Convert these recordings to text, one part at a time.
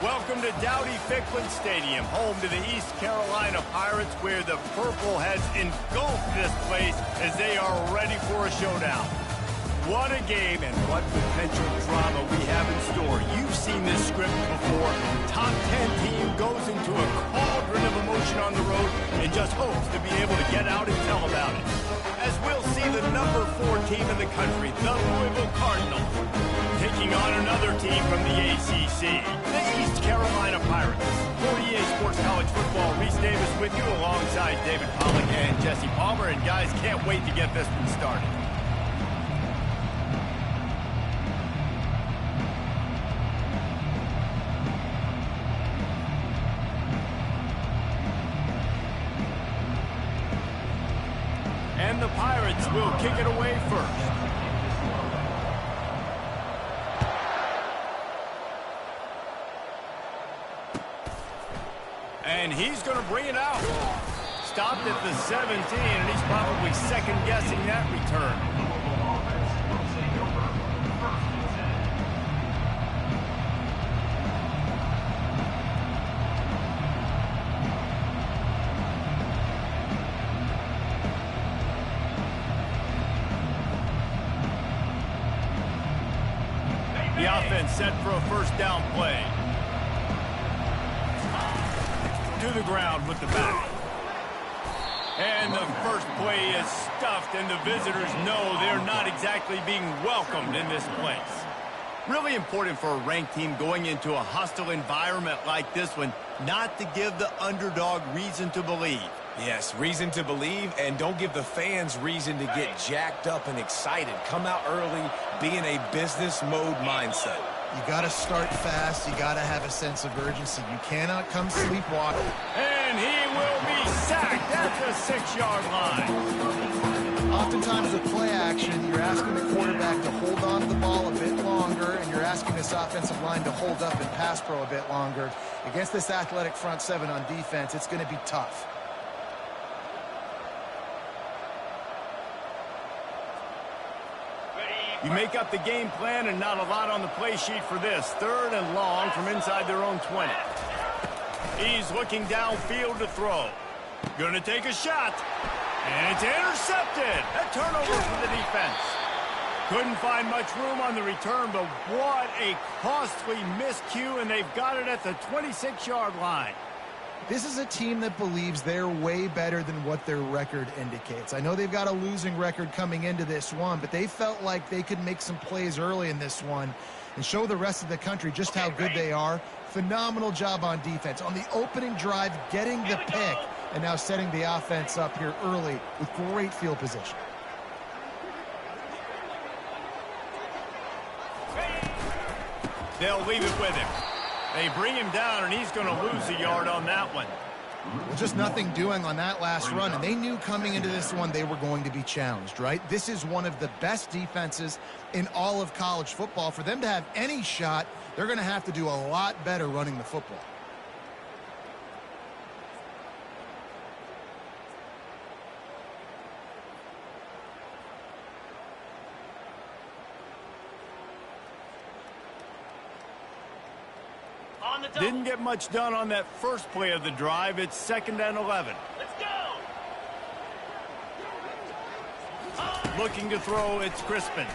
Welcome to Dowdy-Ficklin Stadium, home to the East Carolina Pirates, where the purple has engulfed this place as they are ready for a showdown. What a game and what potential drama we have in store. You've seen this script before. Top 10 team goes into a cauldron of emotion on the road and just hopes to be able to get out and tell about it. As we'll see the number 4 team in the country, the Louisville Cardinals, taking on another team from the ACC, the East Carolina Pirates. For EA Sports College Football, Reese Davis with you alongside David Pollack and Jesse Palmer. And guys, can't wait to get this one started. And the Pirates will kick it away first. And he's going to bring it out. Stopped at the 17, and he's probably second-guessing that return. The offense set for a first down play. To the ground with the back. And the first play is stuffed, and the visitors know they're not exactly being welcomed in this place. Really important for a ranked team going into a hostile environment like this one, not to give the underdog reason to believe. Yes, reason to believe, and don't give the fans reason to get jacked up and excited. Come out early, be in a business mode mindset. You got to start fast. You got to have a sense of urgency. You cannot come sleepwalking. And he will be sacked at the 6-yard line. Oftentimes with play action, you're asking the quarterback to hold on to the ball a bit longer, and you're asking this offensive line to hold up and pass pro a bit longer. Against this athletic front seven on defense, it's going to be tough. You make up the game plan and not a lot on the play sheet for this. 3rd and long from inside their own 20. He's looking downfield to throw. Gonna take a shot. And it's intercepted. A turnover for the defense. Couldn't find much room on the return, but what a costly miscue, and they've got it at the 26-yard line. This is a team that believes they're way better than what their record indicates. I know they've got a losing record coming into this one, but they felt like they could make some plays early in this one and show the rest of the country just how good they are. Phenomenal job on defense. On the opening drive, getting the pick, and now setting the offense up here early with great field position. They'll leave it with him. They bring him down, and he's going to lose a yard on that one. Well, just nothing doing on that last run, and they knew coming into this one they were going to be challenged, right? This is one of the best defenses in all of college football. For them to have any shot, they're going to have to do a lot better running the football. Didn't get much done on that first play of the drive. It's 2nd and 11. Let's go! Looking to throw, it's Crispin.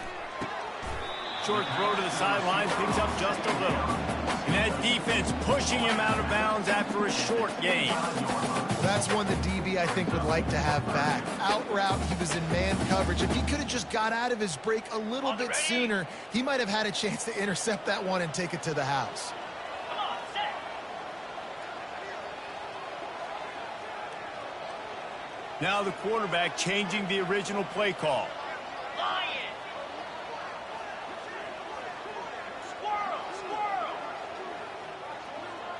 Short throw to the sideline, picks up just a little. And that defense pushing him out of bounds after a short gain. That's one the DB, I think, would like to have back. Out route, he was in man coverage. If he could have just got out of his break a little bit sooner, he might have had a chance to intercept that one and take it to the house. Now the quarterback changing the original play call. Lion! Squirrel! Squirrel!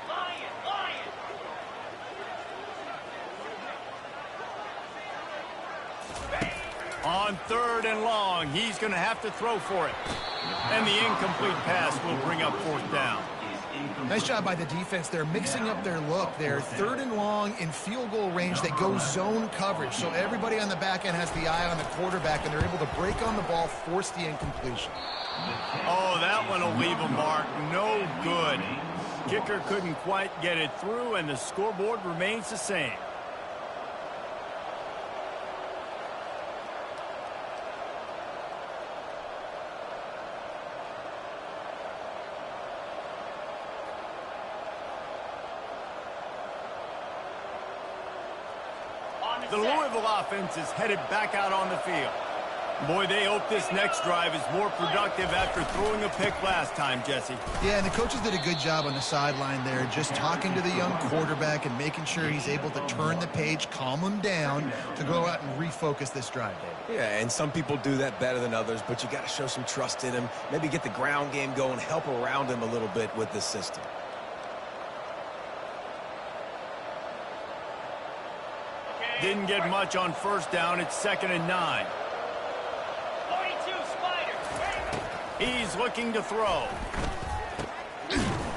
Lion! Lion! On 3rd and long, he's going to have to throw for it. And the incomplete pass will bring up 4th down. Nice job by the defense. They're mixing up their look. They're 3rd and long in field goal range. They go zone coverage. So everybody on the back end has the eye on the quarterback, and they're able to break on the ball, force the incompletion. Oh, that one will leave a mark. No good. Kicker couldn't quite get it through, and the scoreboard remains the same. The Louisville offense is headed back out on the field. Boy, they hope this next drive is more productive after throwing a pick last time, Jesse. Yeah, and the coaches did a good job on the sideline there, just talking to the young quarterback and making sure he's able to turn the page, calm him down to go out and refocus this drive, David. Yeah, and some people do that better than others, but you got to show some trust in him, maybe get the ground game going, help around him a little bit with this system. Didn't get much on first down. It's 2nd and 9. 42 Spiders. He's looking to throw.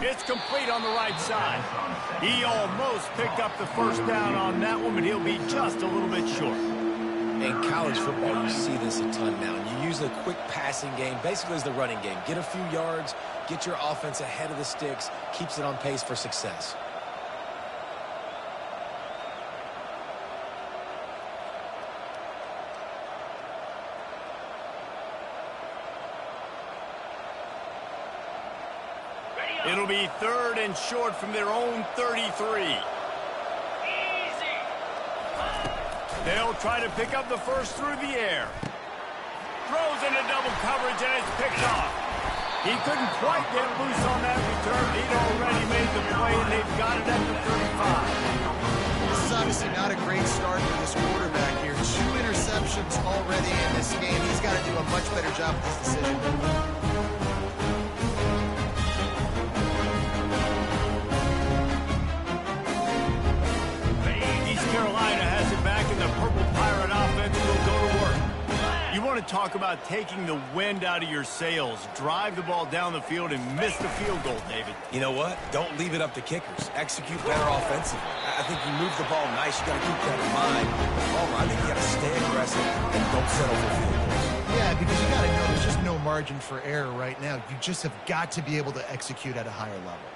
It's complete on the right side. He almost picked up the first down on that one, but he'll be just a little bit short. In college football, you see this a ton now. You use a quick passing game, basically as the running game. Get a few yards, get your offense ahead of the sticks, keeps it on pace for success. It'll be 3rd and short from their own 33. Easy. They'll try to pick up the first through the air. Throws into double coverage, and it's picked off. He couldn't quite get loose on that return. He'd already made the play, and they've got it at the 35. This is obviously not a great start for this quarterback here. 2 interceptions already in this game. He's got to do a much better job with this decision. Carolina has it back, and the Purple Pirate offense will go to work. You want to talk about taking the wind out of your sails. Drive the ball down the field and miss the field goal, David. You know what? Don't leave it up to kickers. Execute better offensively. I think you move the ball nice. You got to keep that in mind. I think you got to stay aggressive and don't settle for field goals. Yeah, because you got to know there's just no margin for error right now. You just have got to be able to execute at a higher level.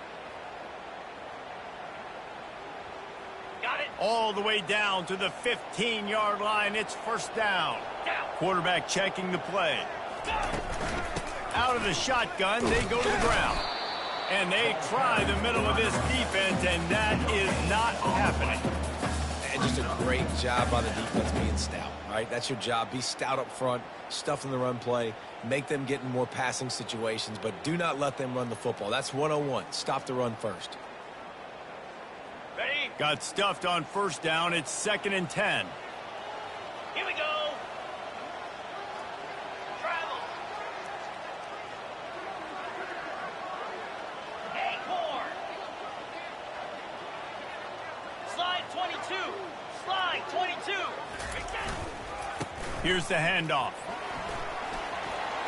All the way down to the 15-yard line. It's first down. Quarterback checking the play. Out of the shotgun, they go to the ground. And they try the middle of this defense, and that is not happening. And just a great job by the defense being stout, right? That's your job. Be stout up front, stuff in the run play, make them get in more passing situations, but do not let them run the football. That's 101. Stop the run first. Ready? Got stuffed on first down. It's 2nd and 10. Here we go. Travel. Acorn. Slide 22. Slide 22. Here's the handoff.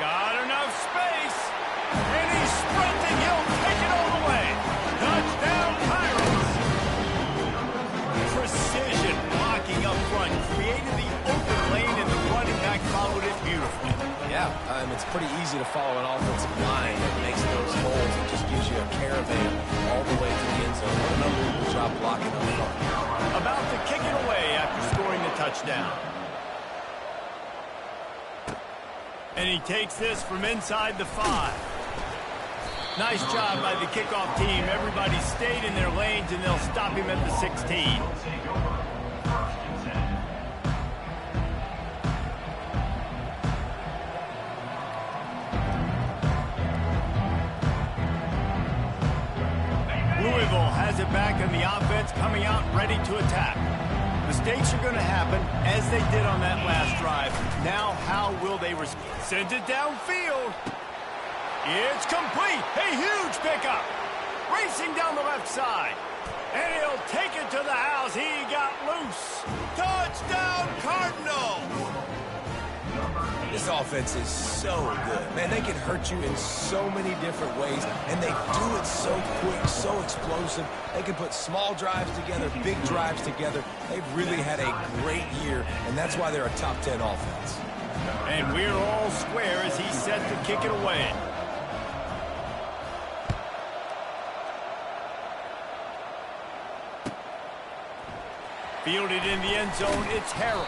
Got enough space. And he's sprinting. He'll take it all the way. Touchdown, Pirates. Precision blocking up front. Created the open lane, and the running back followed it beautifully. Yeah, it's pretty easy to follow an offensive line that makes those holes. It just gives you a caravan all the way to the end zone. What an unbelievable job blocking up front. About to kick it away after scoring the touchdown. And he takes this from inside the 5. Nice job by the kickoff team. Everybody stayed in their lanes, and they'll stop him at the 16. Louisville has it back in the offense, coming out ready to attack. Mistakes are going to happen, as they did on that last drive. Now, how will they respond? Sends it downfield. It's complete. A huge pickup. Racing down the left side. And he'll take it to the house. He got loose. Touchdown, Cardinal. This offense is so good. Man, they can hurt you in so many different ways, and they do it so quick, so explosive. They can put small drives together, big drives together. They've really had a great year, and that's why they're a top 10 offense. And we're all square as he's set to kick it away. Fielded in the end zone, it's Harrell.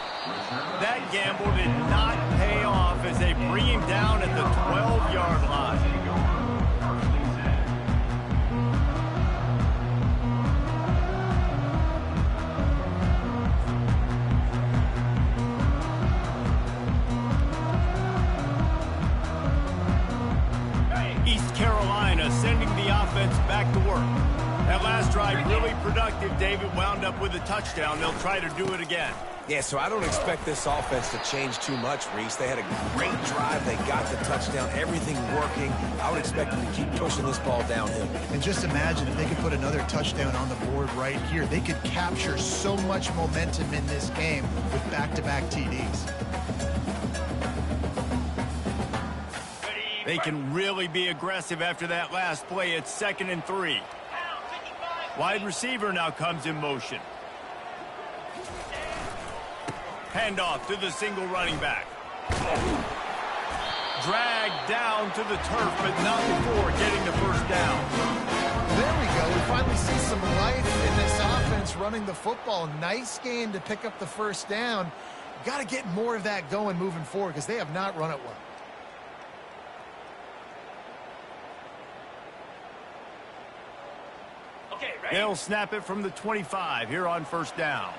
That gamble did not pay off as they bring him down at the 12-yard line. East Carolina sending the offense back to work. That last drive really productive. David wound up with a touchdown. They'll try to do it again. Yeah, so I don't expect this offense to change too much, Reese. They had a great drive. They got the touchdown. Everything working. I would expect them to keep pushing this ball downhill. And just imagine if they could put another touchdown on the board right here. They could capture so much momentum in this game with back-to-back TDs. They can really be aggressive after that last play. It's 2nd and 3. Wide receiver now comes in motion. Handoff to the single running back. Dragged down to the turf, but not before getting the first down. There we go. We finally see some life in this offense running the football. Nice game to pick up the first down. Got to get more of that going moving forward because they have not run it well. Okay, ready? They'll snap it from the 25 here on first down.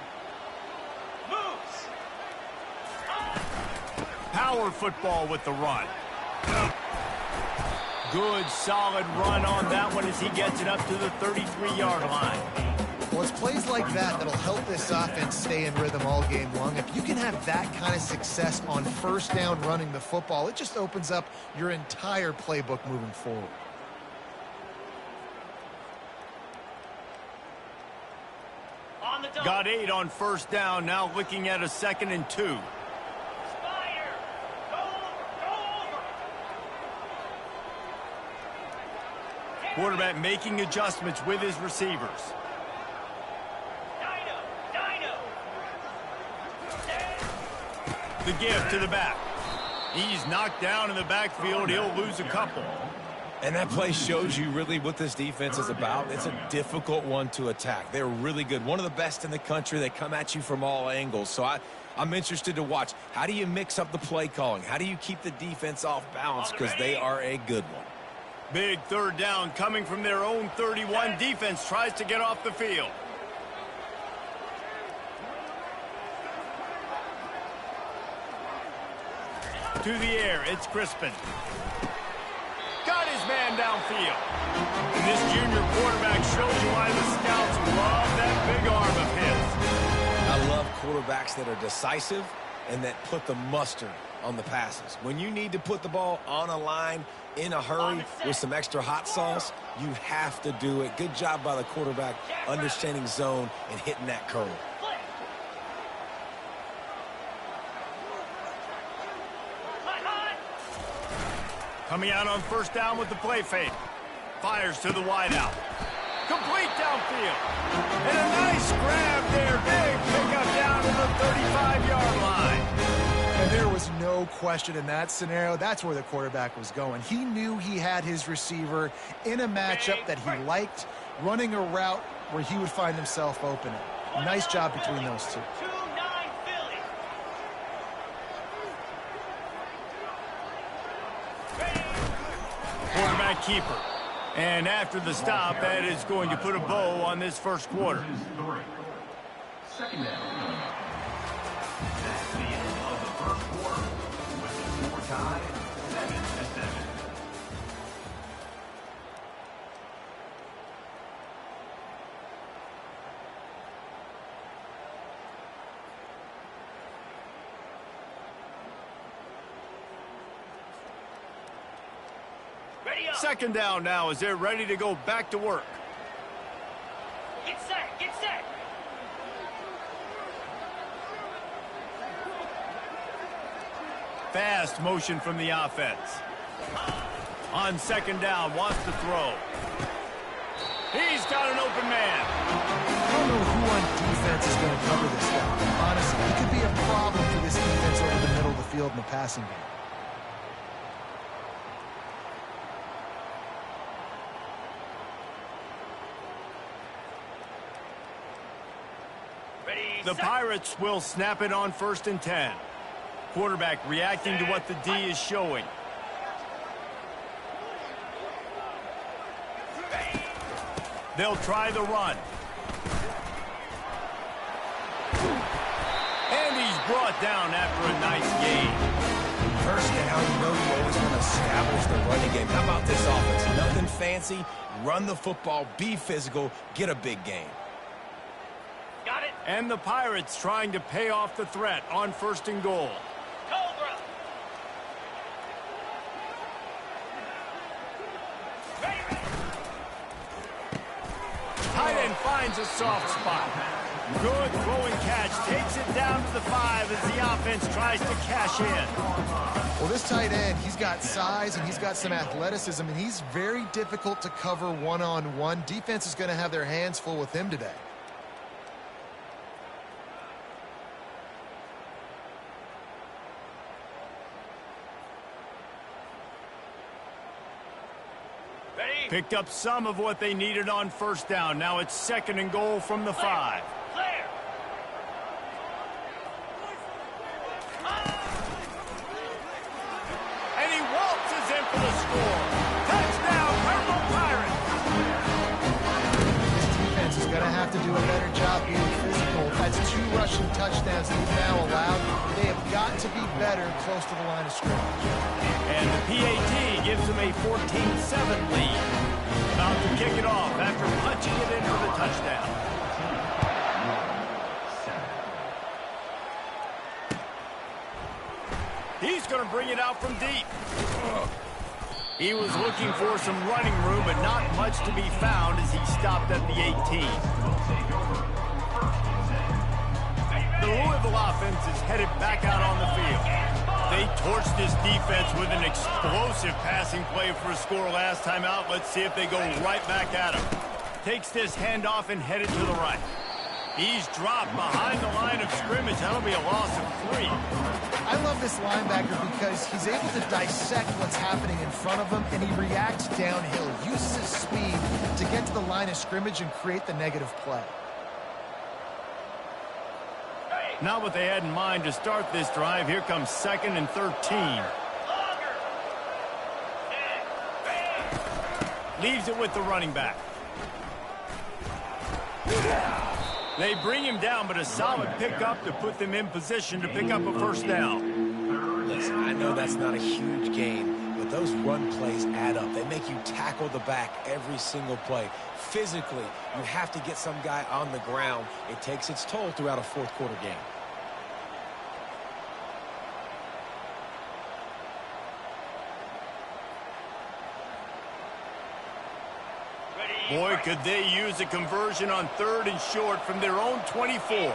Moves. Power football with the run. Good, solid run on that one as he gets it up to the 33-yard line. Well, it's plays like that that'll help this offense stay in rhythm all game long. If you can have that kind of success on first down running the football, it just opens up your entire playbook moving forward. On the double. Got 8 on first down, now looking at a 2nd and 2. Spider. Go over. Quarterback making adjustments with his receivers. Dino. The give to the back. He's knocked down in the backfield. He'll lose a couple. And that play shows you really what this defense is about. It's a difficult one to attack. They're really good. One of the best in the country. They come at you from all angles. So I'm interested to watch. How do you mix up the play calling? How do you keep the defense off balance? Because they are a good one. Big third down coming from their own 31. Defense tries to get off the field. To the air, it's Crispin. Got his man downfield. And this junior quarterback shows you why the scouts love that big arm of his. I love quarterbacks that are decisive and that put the mustard on the passes. When you need to put the ball on a line in a hurry with some extra hot sauce, you have to do it. Good job by the quarterback understanding zone and hitting that curl. Coming out on first down with the play fake. Fires to the wideout. Complete downfield. And a nice grab there. Big pickup down to the 35-yard line. And there was no question in that scenario. That's where the quarterback was going. He knew he had his receiver in a matchup that he liked, running a route where he would find himself open. Nice job between those two. 2-9 Philly. Quarterback keeper. And after the stop, that is going to put a bow on this first quarter. Second down. That's the end of the first quarter with the score tied 7-7. Ready up. Second down now as they're ready to go back to work. Get set. Get set. Fast motion from the offense. On second down, wants to throw. He's got an open man. I don't know who on defense is going to cover this guy. Honestly, he could be a problem for this defense over the middle of the field in the passing game. Ready, The set. Pirates will snap it on 1st and 10. Quarterback reacting to what the D is showing. They'll try the run. And he's brought down after a nice gain. First down, you know you always want to establish the running game. How about this offense? Nothing fancy. Run the football, be physical, get a big gain. Got it. And the Pirates trying to pay off the threat on 1st and goal. Cobra. Ready, ready. Tight end finds a soft spot. Good throwing catch. Takes it down to the 5 as the offense tries to cash in. Well, this tight end, he's got size and he's got some athleticism, and he's very difficult to cover one-on-one. Defense is going to have their hands full with him today. Ready. Picked up some of what they needed on 1st down. Now it's 2nd and goal from the 5. Clear. And he waltzes in for the score. Touchdown, Purple Pirates! This defense is going to have to do a better job being physical. That's 2 rushing touchdowns they've now allowed. They have got to be better close to the line of scrimmage. And the PAT gives them a 14-7 lead. About to kick it off after punching it in for the touchdown. He's going to bring it out from deep. He was looking for some running room, but not much to be found as he stopped at the 18. The Louisville offense is headed back out on the field. They torched this defense with an explosive passing play for a score last time out. Let's see if they go right back at him. Takes this handoff and headed to the right. He's dropped behind the line of scrimmage. That'll be a loss of 3. I love this linebacker because he's able to dissect what's happening in front of him, and he reacts downhill, uses his speed to get to the line of scrimmage and create the negative play. Not what they had in mind to start this drive. Here comes 2nd and 13. Leaves it with the running back. They bring him down, but a solid pickup to put them in position to pick up a 1st down. Listen, I know that's not a huge gain, but those run plays add up. They make you tackle the back every single play. Physically, you have to get some guy on the ground. It takes its toll throughout a 4th quarter game. Boy, could they use a conversion on 3rd and short from their own 24.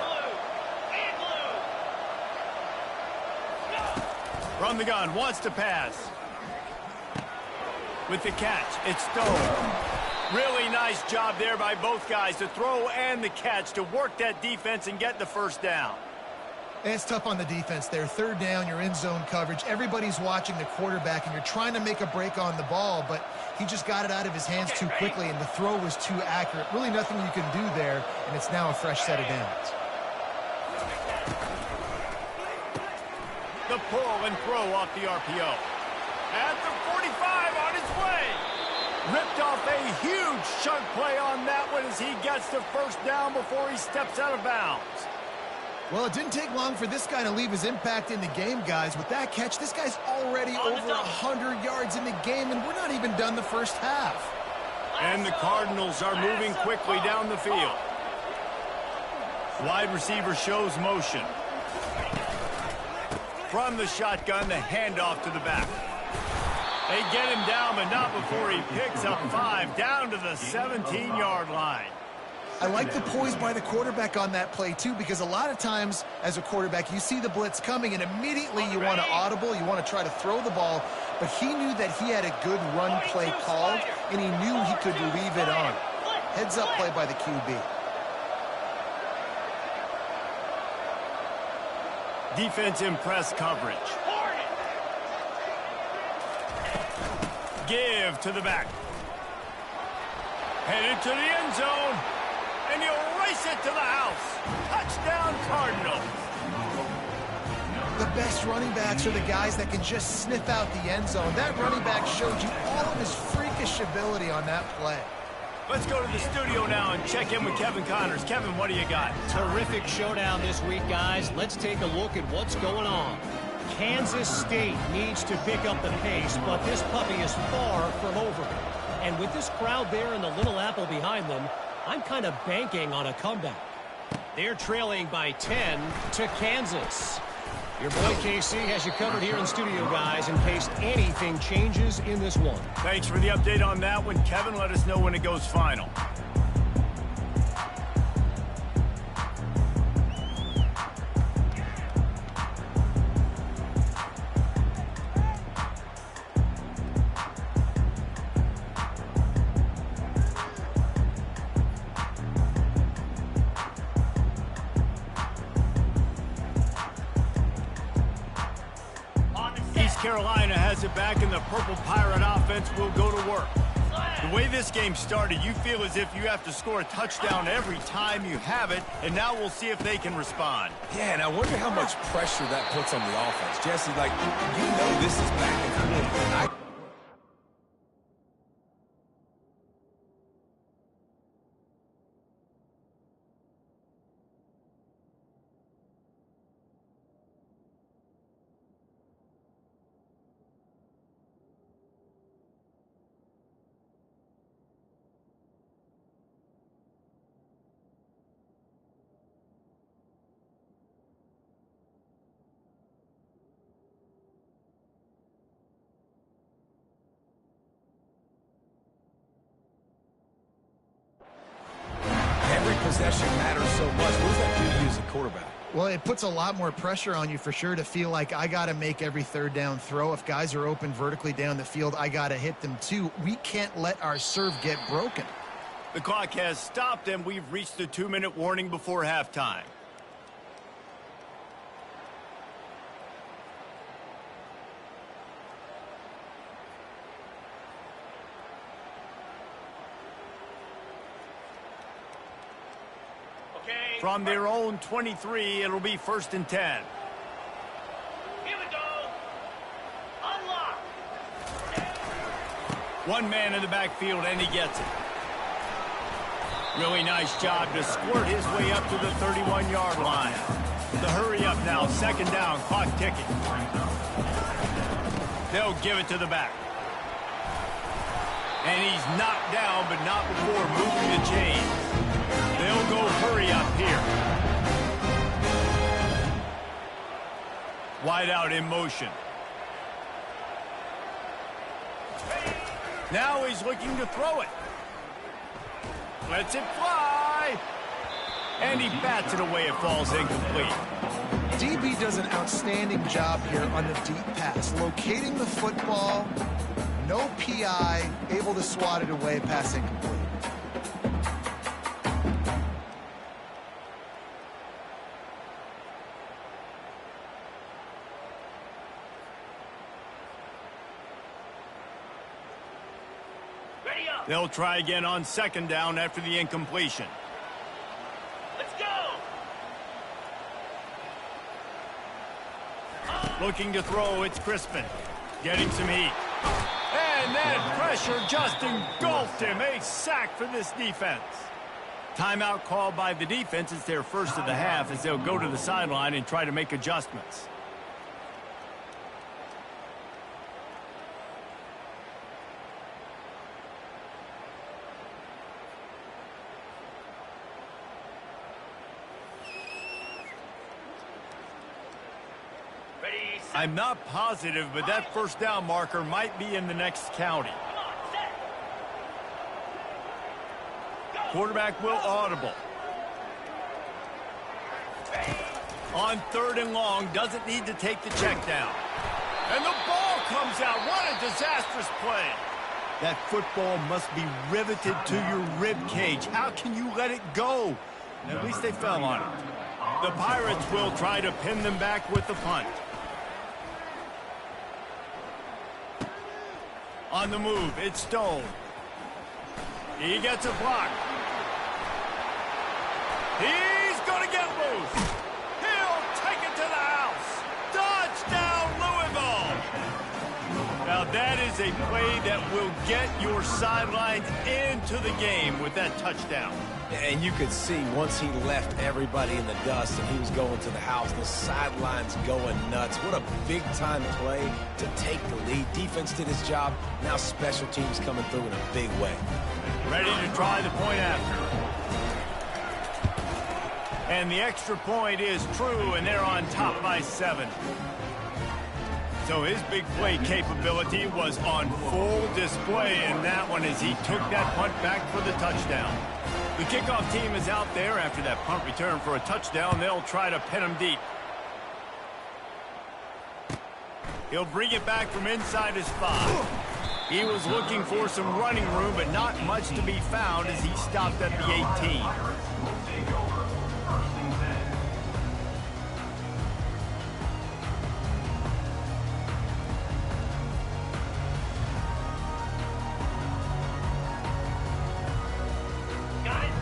From the gun, wants to pass. With the catch, it's Stone. Really nice job there by both guys, the throw and the catch, to work that defense and get the 1st down. And it's tough on the defense there. 3rd down, you're in zone coverage. Everybody's watching the quarterback, and you're trying to make a break on the ball, but he just got it out of his hands too quickly, and the throw was too accurate. Really nothing you can do there, and it's now a fresh set of downs. The pull and throw off the RPO. At the 45 on his way. Ripped off a huge chunk play on that one as he gets the 1st down before he steps out of bounds. Well, it didn't take long for this guy to leave his impact in the game, guys. With that catch, this guy's already over 100 yards in the game, and we're not even done the 1st half. And the Cardinals are moving quickly down the field. Wide receiver shows motion. From the shotgun, the handoff to the back. They get him down, but not before he picks up 5 down to the 17-yard line. I like the poise by the quarterback on that play, too, because a lot of times as a quarterback, you see the blitz coming, and immediately you want to audible, you want to try to throw the ball, but he knew that he had a good run play called, and he knew he could leave it on. Heads-up play by the QB. Defense in press coverage. Give to the back. Headed to the end zone. and he'll race it to the house. Touchdown, Cardinals. The best running backs are the guys that can just sniff out the end zone. That running back showed you all of his freakish ability on that play. Let's go to the studio now and check in with Kevin Connors. Kevin, what do you got? Terrific showdown this week, guys. Let's take a look at what's going on. Kansas State needs to pick up the pace, but this puppy is far from over. And with this crowd there and the Little Apple behind them, I'm kind of banking on a comeback. They're trailing by 10 to Kansas. Your boy KC has you covered here in studio, guys, in case anything changes in this one. Thanks for the update on that one, Kevin. Let us know when it goes final. Carolina has it back, and the Purple Pirate offense will go to work. The way this game started, you feel as if you have to score a touchdown every time you have it, and now we'll see if they can respond. Yeah, and I wonder how much pressure that puts on the offense. Jesse, like, you know this is back and forth. Possession matters so much. What does that do to you as a quarterback? Well, it puts a lot more pressure on you for sure to feel like I got to make every third down throw. If guys are open vertically down the field, I got to hit them too. We can't let our serve get broken. The clock has stopped, and we've reached the 2-minute warning before halftime. From their own 23, it'll be 1st and 10. Here we go. Unlock. One man in the backfield, and he gets it. Really nice job to squirt his way up to the 31-yard line. The hurry up now, 2nd down, clock ticking. They'll give it to the back. And he's knocked down, but not before moving the chains. They'll go hurry up here. Wide out in motion. Now he's looking to throw it. Lets it fly. And he bats it away. It falls incomplete. DB does an outstanding job here on the deep pass. Locating the football, no PI, able to swat it away, pass incomplete. They'll try again on 2nd down after the incompletion. Let's go. Looking to throw, it's Crispin. Getting some heat. And that pressure just engulfed him. A sack for this defense. Timeout called by the defense. It's their first of the half as they'll go to the sideline and try to make adjustments. I'm not positive, but that 1st down marker might be in the next county. Quarterback will audible. On 3rd and long, doesn't need to take the check down. And the ball comes out. What a disastrous play. That football must be riveted to your rib cage. How can you let it go? At least they fell on it. The Pirates will try to pin them back with the punt. On the move, it's Stone. He gets a block. He's going to get loose. He'll take it to the house. Touchdown, Louisville. Now, that is a play that will get your sidelines into the game with that touchdown. And you could see once he left everybody in the dust and he was going to the house, the sidelines going nuts. What a big-time play to take the lead. Defense did his job. Now special teams coming through in a big way. Ready to try the point after. And the extra point is true, and they're on top by 7. So his big play capability was on full display in that one as he took that punt back for the touchdown. The kickoff team is out there after that punt return for a touchdown. They'll try to pin him deep. He'll bring it back from inside his 5. He was looking for some running room, but not much to be found as he stopped at the 18.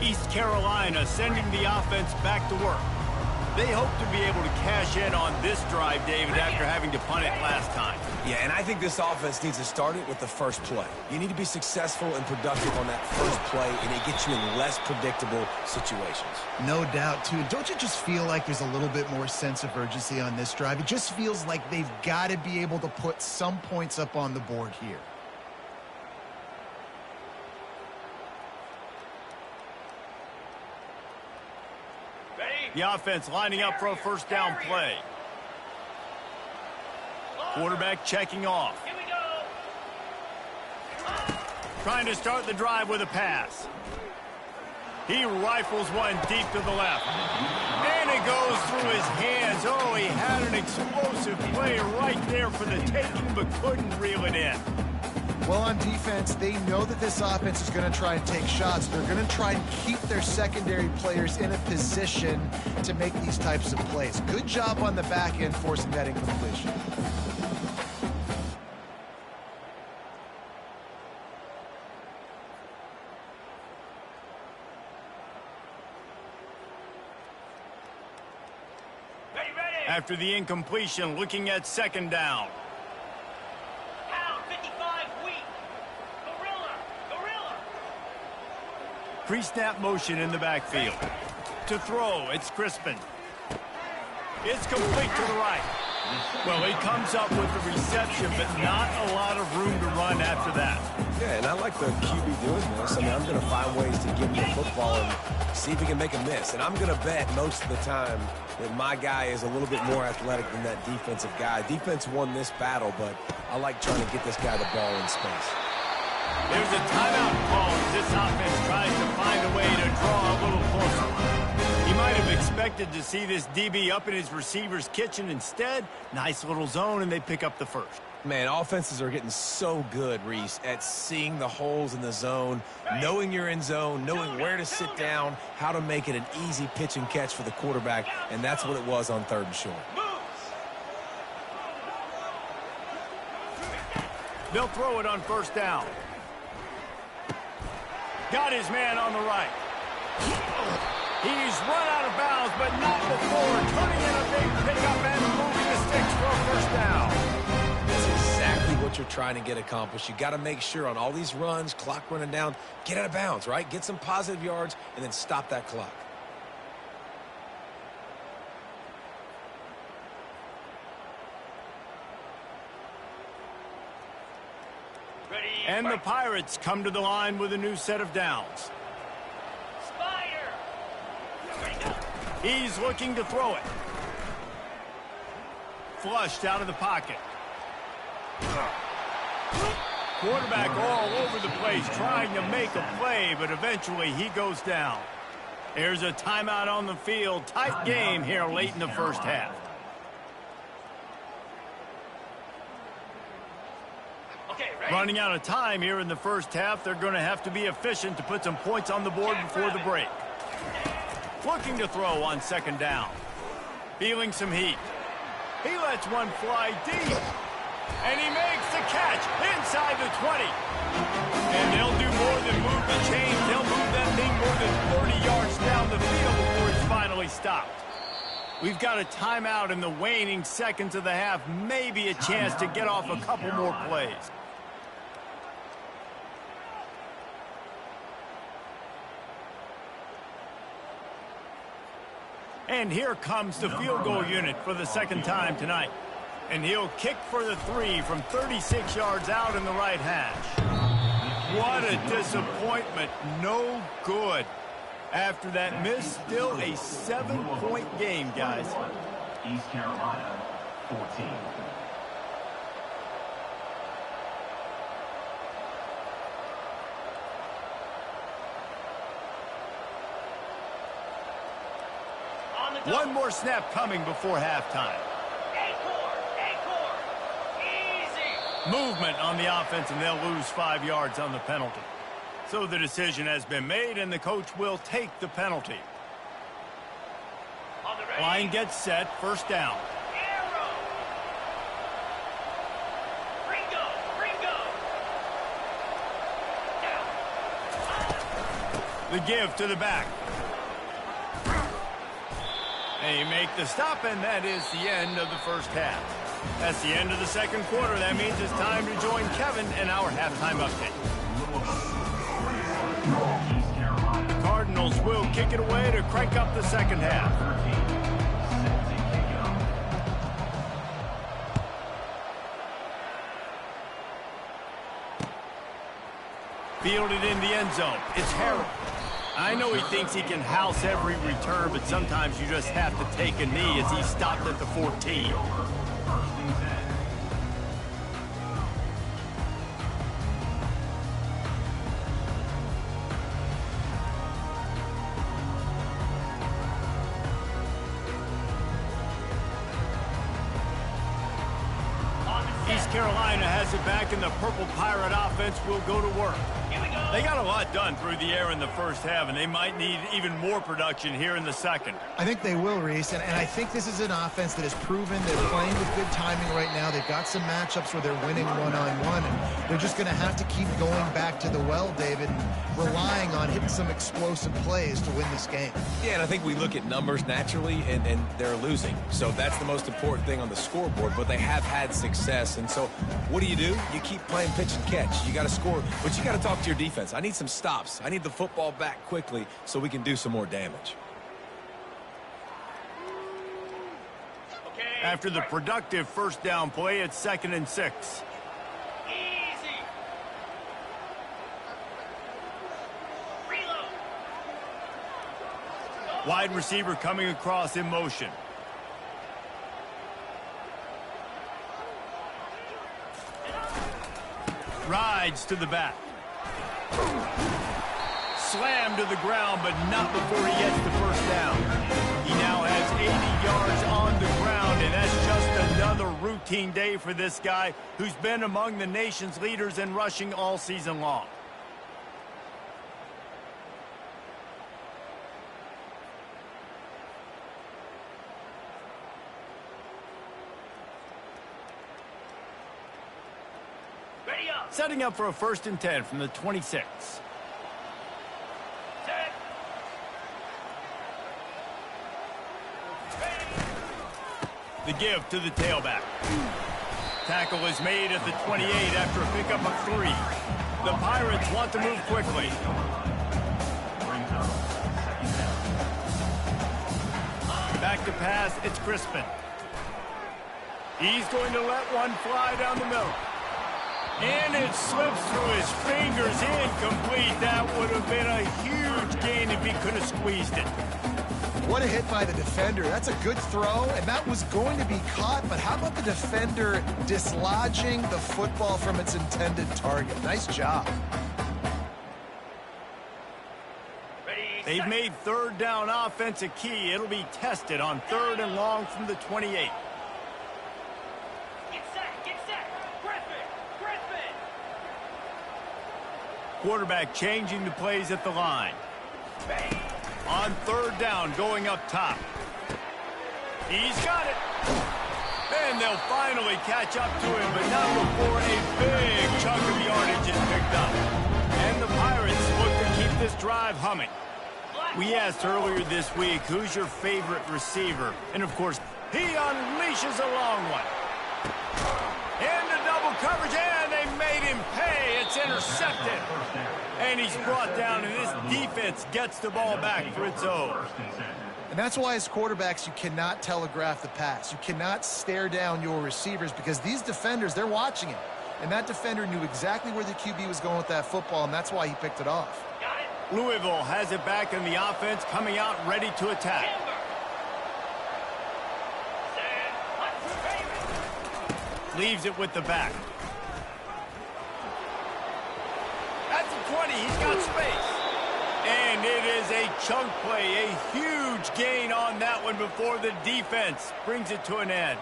East Carolina sending the offense back to work. They hope to be able to cash in on this drive, David, after having to punt it last time. Yeah, and I think this offense needs to start it with the first play. You need to be successful and productive on that first play, and it gets you in less predictable situations. No doubt, too. Don't you just feel like there's a little bit more sense of urgency on this drive? It just feels like they've got to be able to put some points up on the board here. The offense lining up for a first down play. Quarterback checking off. Here we go. Trying to start the drive with a pass. He rifles one deep to the left. And it goes through his hands. Oh, he had an explosive play right there for the taking, but couldn't reel it in. Well, on defense, they know that this offense is going to try and take shots. They're going to try and keep their secondary players in a position to make these types of plays. Good job on the back end forcing that incompletion. Ready. After the incompletion, looking at second down. Pound 55 weak. Gorilla. Pre-snap motion in the backfield. To throw, it's Crispin. It's complete to the right. Well, he comes up with the reception, but not a lot of room to run after that. Yeah, and I like the QB doing this. I mean, I'm going to find ways to give him the football and see if he can make a miss. And I'm going to bet most of the time that my guy is a little bit more athletic than that defensive guy. Defense won this battle, but I like trying to get this guy the ball in space. There's a timeout call as this offense tries to find a way to draw a little closer. He might have expected to see this DB up in his receiver's kitchen. Instead, nice little zone, and they pick up the first. Man, offenses are getting so good, Reese, at seeing the holes in the zone, knowing you're in zone, knowing where to sit down, how to make it an easy pitch and catch for the quarterback, and that's what it was on 3rd and short. They'll throw it on first down. Got his man on the right. He's run out of bounds, but not before turning in a big pickup and moving the sticks for a first down. That's exactly what you're trying to get accomplished. You got to make sure on all these runs, clock running down, get out of bounds, right? Get some positive yards and then stop that clock. And the Pirates come to the line with a new set of downs. He's looking to throw it. Flushed out of the pocket. Quarterback all over the place trying to make a play, but eventually he goes down. There's a timeout on the field. Tight game here late in the first half. Running out of time here in the first half. They're going to have to be efficient to put some points on the board before the break. Looking to throw on second down. Feeling some heat. He lets one fly deep. And he makes the catch inside the 20. And they'll do more than move the chains. They'll move that thing more than 30 yards down the field before it's We've got a timeout in the waning seconds of the half. Maybe a chance to get off a couple more plays. And here comes the field goal unit for the second time tonight. And he'll kick for the 3 from 36 yards out in the right hash. What a disappointment. No good. After that miss, still a 7-point game, guys. East Carolina, 14. One more snap coming before halftime. Easy. Movement on the offense, and they'll lose 5 yards on the penalty. So the decision has been made, and the coach will take the penalty. Line gets set, first down. Arrow. Ringo. Down. The give to the back. They make the stop, and that is the end of the first half. That's the end of the second quarter. That means it's time to join Kevin in our halftime update. The Cardinals will kick it away to crank up the second half. Fielded in the end zone. It's Harold. I know he thinks he can house every return, but sometimes you just have to take a knee as he stopped at the 14. East Carolina has it back, and the Purple Pirate offense will go to work. They got a lot done through the air in the first half, and they might need even more production here in the second. I think they will, Reese, and I think this is an offense that has proven they're playing with good timing right now. They've got some matchups where they're winning one-on-one, and they're just going to have to keep going back to the well, David, and relying on hitting some explosive plays to win this game. Yeah, and I think we look at numbers naturally, and they're losing. So that's the most important thing on the scoreboard, but they have had success. And so what do? You keep playing pitch and catch. You got to score, but you got to talk to your defense. I need some stops. I need the football back quickly so we can do some more damage. After the productive first down play, it's 2nd and 6. Easy. Reload. Wide receiver coming across in motion. Rides to the back. Slammed to the ground, but not before he gets the first down. He now has 80 yards on the ground, and that's just another routine day for this guy who's been among the nation's leaders in rushing all season long. Ready up. Setting up for a 1st and 10 from the 26. Set. The give to the tailback. Tackle is made at the 28 after a pickup of 3. The Pirates want to move quickly. Back to pass, it's Crispin. He's going to let one fly down the middle. And it slips through his fingers, incomplete. That would have been a huge gain if he could have squeezed it. What a hit by the defender. That's a good throw, and that was going to be caught, but how about the defender dislodging the football from its intended target? Nice job. They've made 3rd down offense a key. It'll be tested on 3rd and long from the 28. Get set. Griffin. Quarterback changing the plays at the line. On 3rd down, going up top. He's got it. And they'll finally catch up to him, but not before a big chunk of yardage is picked up. And the Pirates look to keep this drive humming. Flag We asked earlier this week, who's your favorite receiver? And, of course, he unleashes a long one. Into double coverage, and they made him pay. It's intercepted. And he's brought down, and this defense gets the ball back for its own. And that's why as quarterbacks, you cannot telegraph the pass. You cannot stare down your receivers because these defenders, they're watching it. And that defender knew exactly where the QB was going with that football, and that's why he picked it off. Louisville has it back in the offense, coming out ready to attack. Leaves it with the back. At the 20, he's got space. And it is a chunk play, a huge gain on that one before the defense brings it to an end.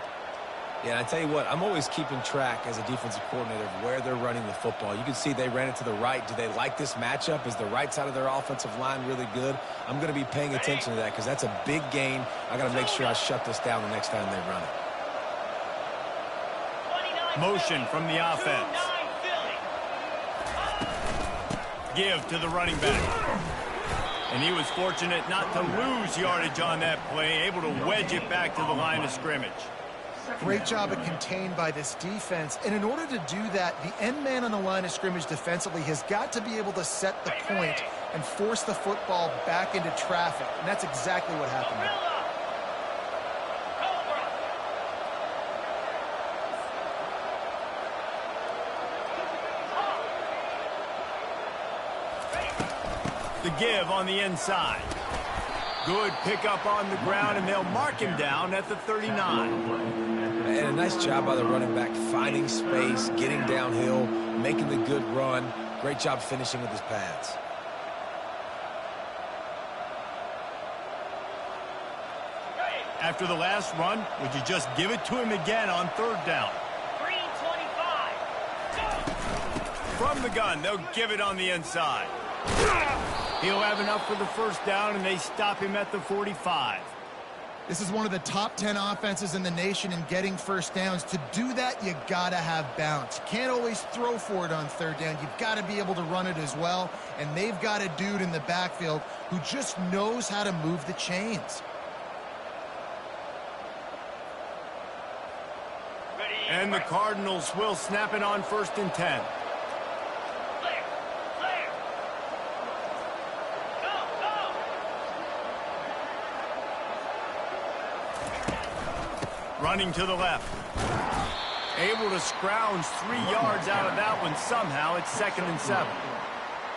Yeah, and I tell you what, I'm always keeping track as a defensive coordinator of where they're running the football. You can see they ran it to the right. Do they like this matchup? Is the right side of their offensive line really good? I'm going to be paying attention to that because that's a big gain. I got to make sure I shut this down the next time they run it. Motion from the offense. Give to the running back. And he was fortunate not to lose yardage on that play, able to wedge it back to the line of scrimmage. Great job of contained by this defense. And in order to do that, the end man on the line of scrimmage defensively has got to be able to set the point and force the football back into traffic. And that's exactly what happened there. The give on the inside. Good pickup on the ground, and they'll mark him down at the 39. And a nice job by the running back, finding space, getting downhill, making the good run. Great job finishing with his pads. After the last run, would you just give it to him again on third down? 325. From the gun, they'll give it on the inside. He'll have enough for the first down, and they stop him at the 45. This is one of the top 10 offenses in the nation in getting first downs. To do that, you got to have balance. You can't always throw for it on third down. You've got to be able to run it as well, and they've got a dude in the backfield who just knows how to move the chains. And the Cardinals will snap it on 1st and 10. Running to the left. Able to scrounge 3 yards out of that one somehow. It's 2nd and 7.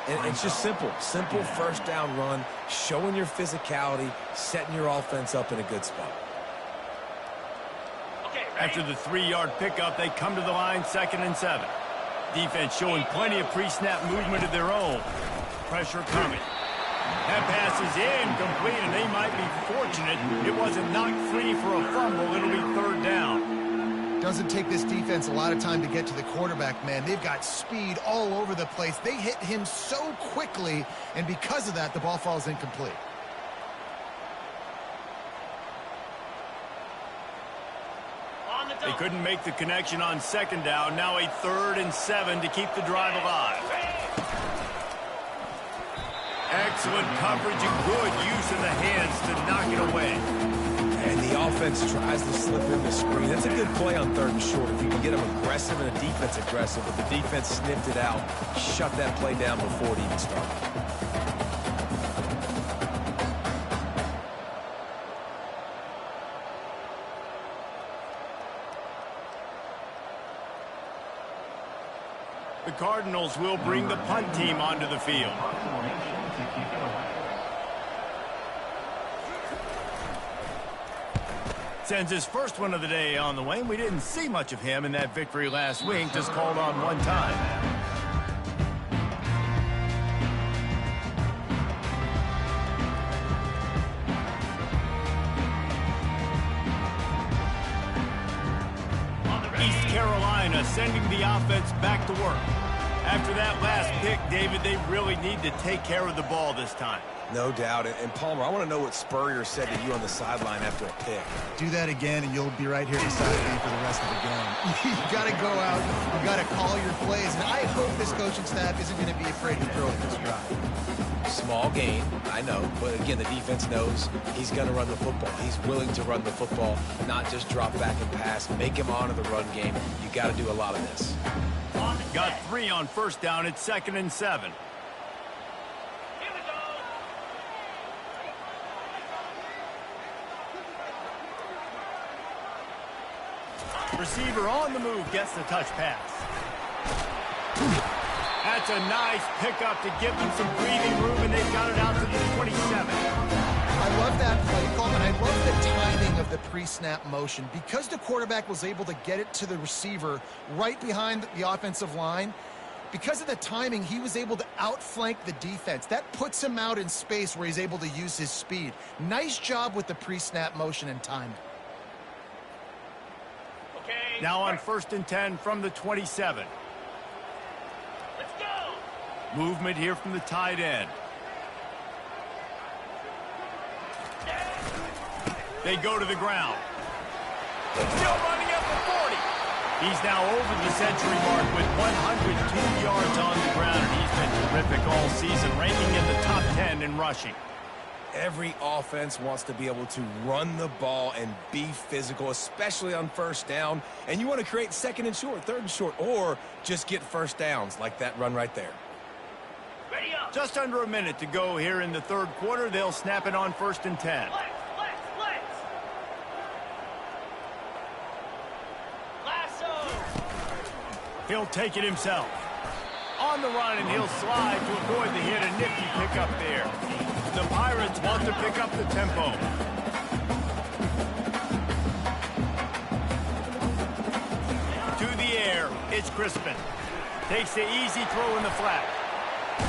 And it's just simple. Simple first down run, showing your physicality, setting your offense up in a good spot. After the 3-yard pickup, they come to the line 2nd and 7. Defense showing plenty of pre-snap movement of their own. Pressure coming. That pass is incomplete, and they might be fortunate it wasn't knocked free for a fumble. It'll be 3rd down. Doesn't take this defense a lot of time to get to the quarterback, man. They've got speed all over the place. They hit him so quickly, and because of that, the ball falls incomplete. They couldn't make the connection on 2nd down. Now a 3rd and 7 to keep the drive alive. Excellent coverage and good use of the hands to knock it away. And the offense tries to slip in the screen. That's a good play on 3rd and short. If you can get them aggressive and a defense aggressive, but the defense sniffed it out, shut that play down before it even started. The Cardinals will bring the punt team onto the field. Sends his first one of the day on the way. We didn't see much of him in that victory last week, just called on one time. East Carolina sending the offense back to work. After that last pick, David, they really need to take care of the ball this time. No doubt. And Palmer, I want to know what Spurrier said to you on the sideline after a pick. Do that again, and you'll be right here beside me for the rest of the game. You got to go out. You got to call your plays. And I hope this coaching staff isn't going to be afraid to throw it this drive. Small gain, I know. But, again, the defense knows he's going to run the football. He's willing to run the football, not just drop back and pass. Make him honor the run game. You got to do a lot of this. Got 3 on first down. It's 2nd and 7. Here we go. Receiver on the move gets the touch pass. That's a nice pickup to give them some breathing room, and they've got it out to the 27. I love that play call, and I love the timing of the pre-snap motion. Because the quarterback was able to get it to the receiver right behind the offensive line, because of the timing, he was able to outflank the defense. That puts him out in space where he's able to use his speed. Nice job with the pre-snap motion and timing. Okay. Now on 1st and 10 from the 27. Let's go. Movement here from the tight end. They go to the ground. Still running up the 40. He's now over the century mark with 102 yards on the ground, and he's been terrific all season, ranking in the top 10 in rushing. Every offense wants to be able to run the ball and be physical, especially on first down. And you want to create 2nd and short, 3rd and short, or just get first downs like that run right there. Ready up. Just under a minute to go here in the 3rd quarter. They'll snap it on 1st and 10. Let's. He'll take it himself. On the run, and he'll slide to avoid the hit. A nifty pickup there. The Pirates want to pick up the tempo. To the air, it's Crispin. Takes the easy throw in the flat.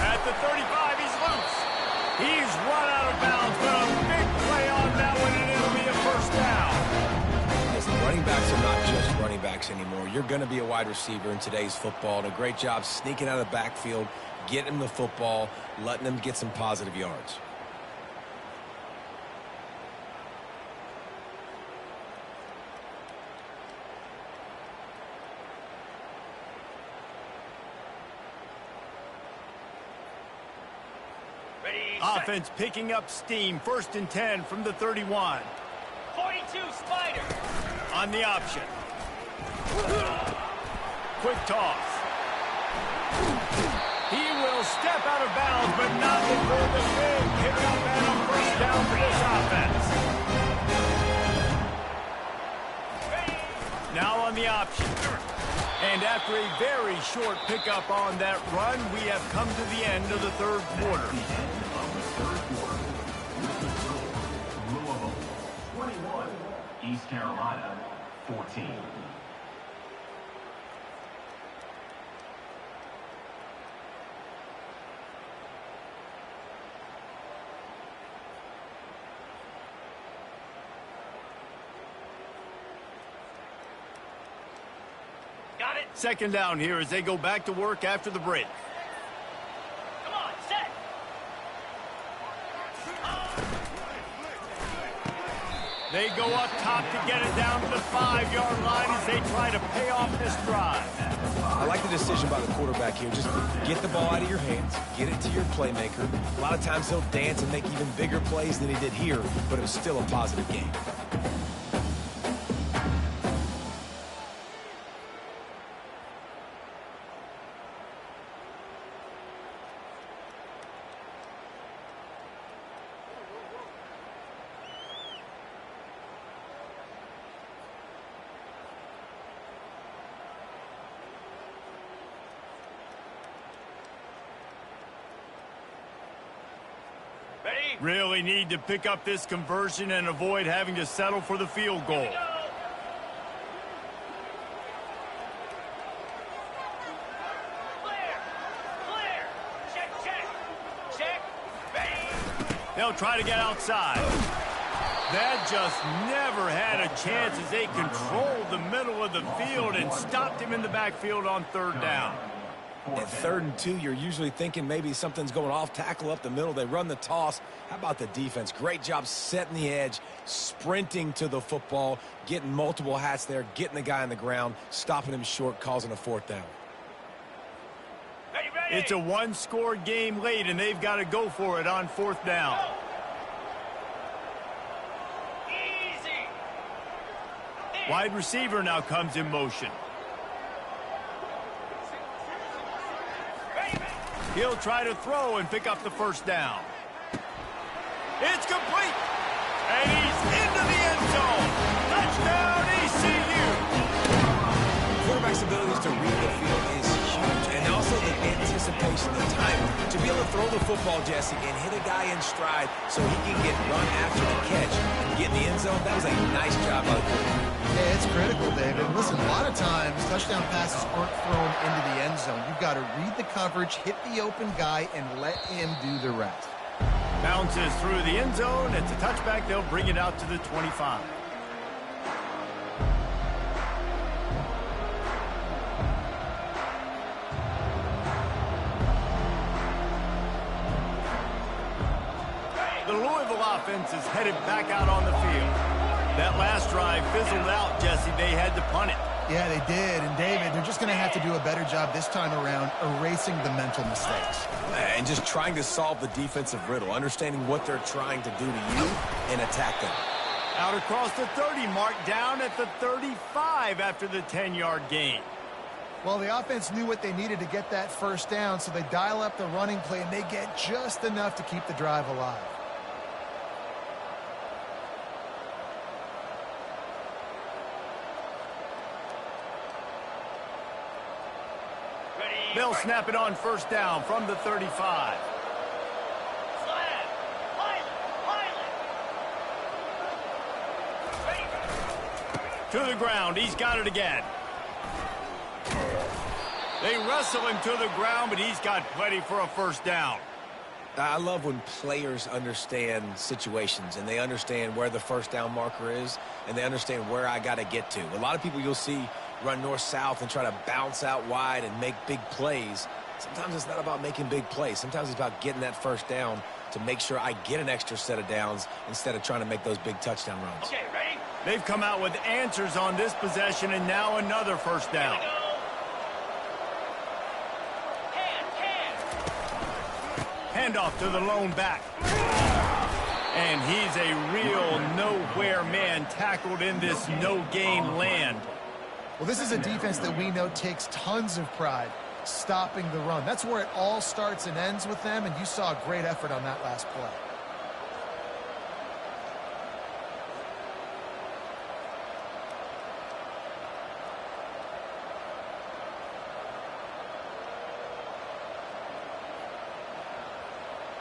At the 35, he's loose. He's run out of bounds, but a big play on that one, and it'll be a first down. Running backs are not just running backs anymore. You're going to be a wide receiver in today's football. And a great job sneaking out of the backfield, getting the football, letting them get some positive yards. Ready. Offense picking up steam. 1st and 10 from the 31. 42 Spider. On the option. Quick toss. He will step out of bounds, but not before the big pickup and a first down for this offense. Now on the option. And after a very short pickup on that run, we have come to the end of the 3rd quarter. The end of the 3rd quarter. Louisville, 21. East Carolina, 14. Got it. 2nd down here as they go back to work after the break. Come on, set. They go up top to get it down to the 5-yard line as they try to pay off this drive. I like the decision by the quarterback here. Just get the ball out of your hands, get it to your playmaker. A lot of times he'll dance and make even bigger plays than he did here, but it was still a positive game. Ready. Really need to pick up this conversion and avoid having to settle for the field goal. Clear. Check. Ready. They'll try to get outside. That just never had a chance as they controlled the middle of the field and stopped him in the backfield on 3rd down. At 3rd and 2, you're usually thinking maybe something's going off tackle up the middle. They run the toss. How about the defense? Great job setting the edge, sprinting to the football, getting multiple hats there, getting the guy on the ground, stopping him short, causing a 4th down. Ready, ready. It's a one-score game late, and they've got to go for it on 4th down. Easy. Wide receiver now comes in motion. Ready, ready. He'll try to throw and pick up the 1st down. It's complete. And he's into the end zone. Touchdown, ECU. Quarterback's abilities to read the field is huge, and also the anticipation, the timing. To be able to throw the football, Jesse, and hit a guy in stride so he can get run after the catch and get in the end zone, that was a nice job by the quarterback. Yeah, it's critical, David. Listen, a lot of times touchdown passes aren't thrown into the end zone. You've got to read the coverage, hit the open guy, and let him do the rest. Bounces through the end zone. It's a touchback. They'll bring it out to the 25. The Louisville offense is headed back out on the field. That last drive fizzled out, Jesse. They had to punt it. Yeah, they did. And, David, they're just going to have to do a better job this time around erasing the mental mistakes. And just trying to solve the defensive riddle, understanding what they're trying to do to you and attack them. Out across the 30, mark down at the 35 after the 10-yard gain. Well, the offense knew what they needed to get that 1st down, so they dial up the running play, and they get just enough to keep the drive alive. They'll snap it on 1st down from the 35. Slam. Highland. Ready. To the ground. He's got it again. They wrestle him to the ground, but he's got plenty for a 1st down. I love when players understand situations and they understand where the 1st down marker is and they understand where I got to get to. A lot of people you'll see run north-south and try to bounce out wide and make big plays. Sometimes it's not about making big plays. Sometimes it's about getting that 1st down to make sure I get an extra set of downs instead of trying to make those big touchdown runs. Okay, ready? They've come out with answers on this possession, and now another 1st down. Here we go. Hand. Handoff to the lone back. And he's a real nowhere man tackled in this no-gain land. Well, this is a defense that we know takes tons of pride stopping the run. That's where it all starts and ends with them, and you saw a great effort on that last play.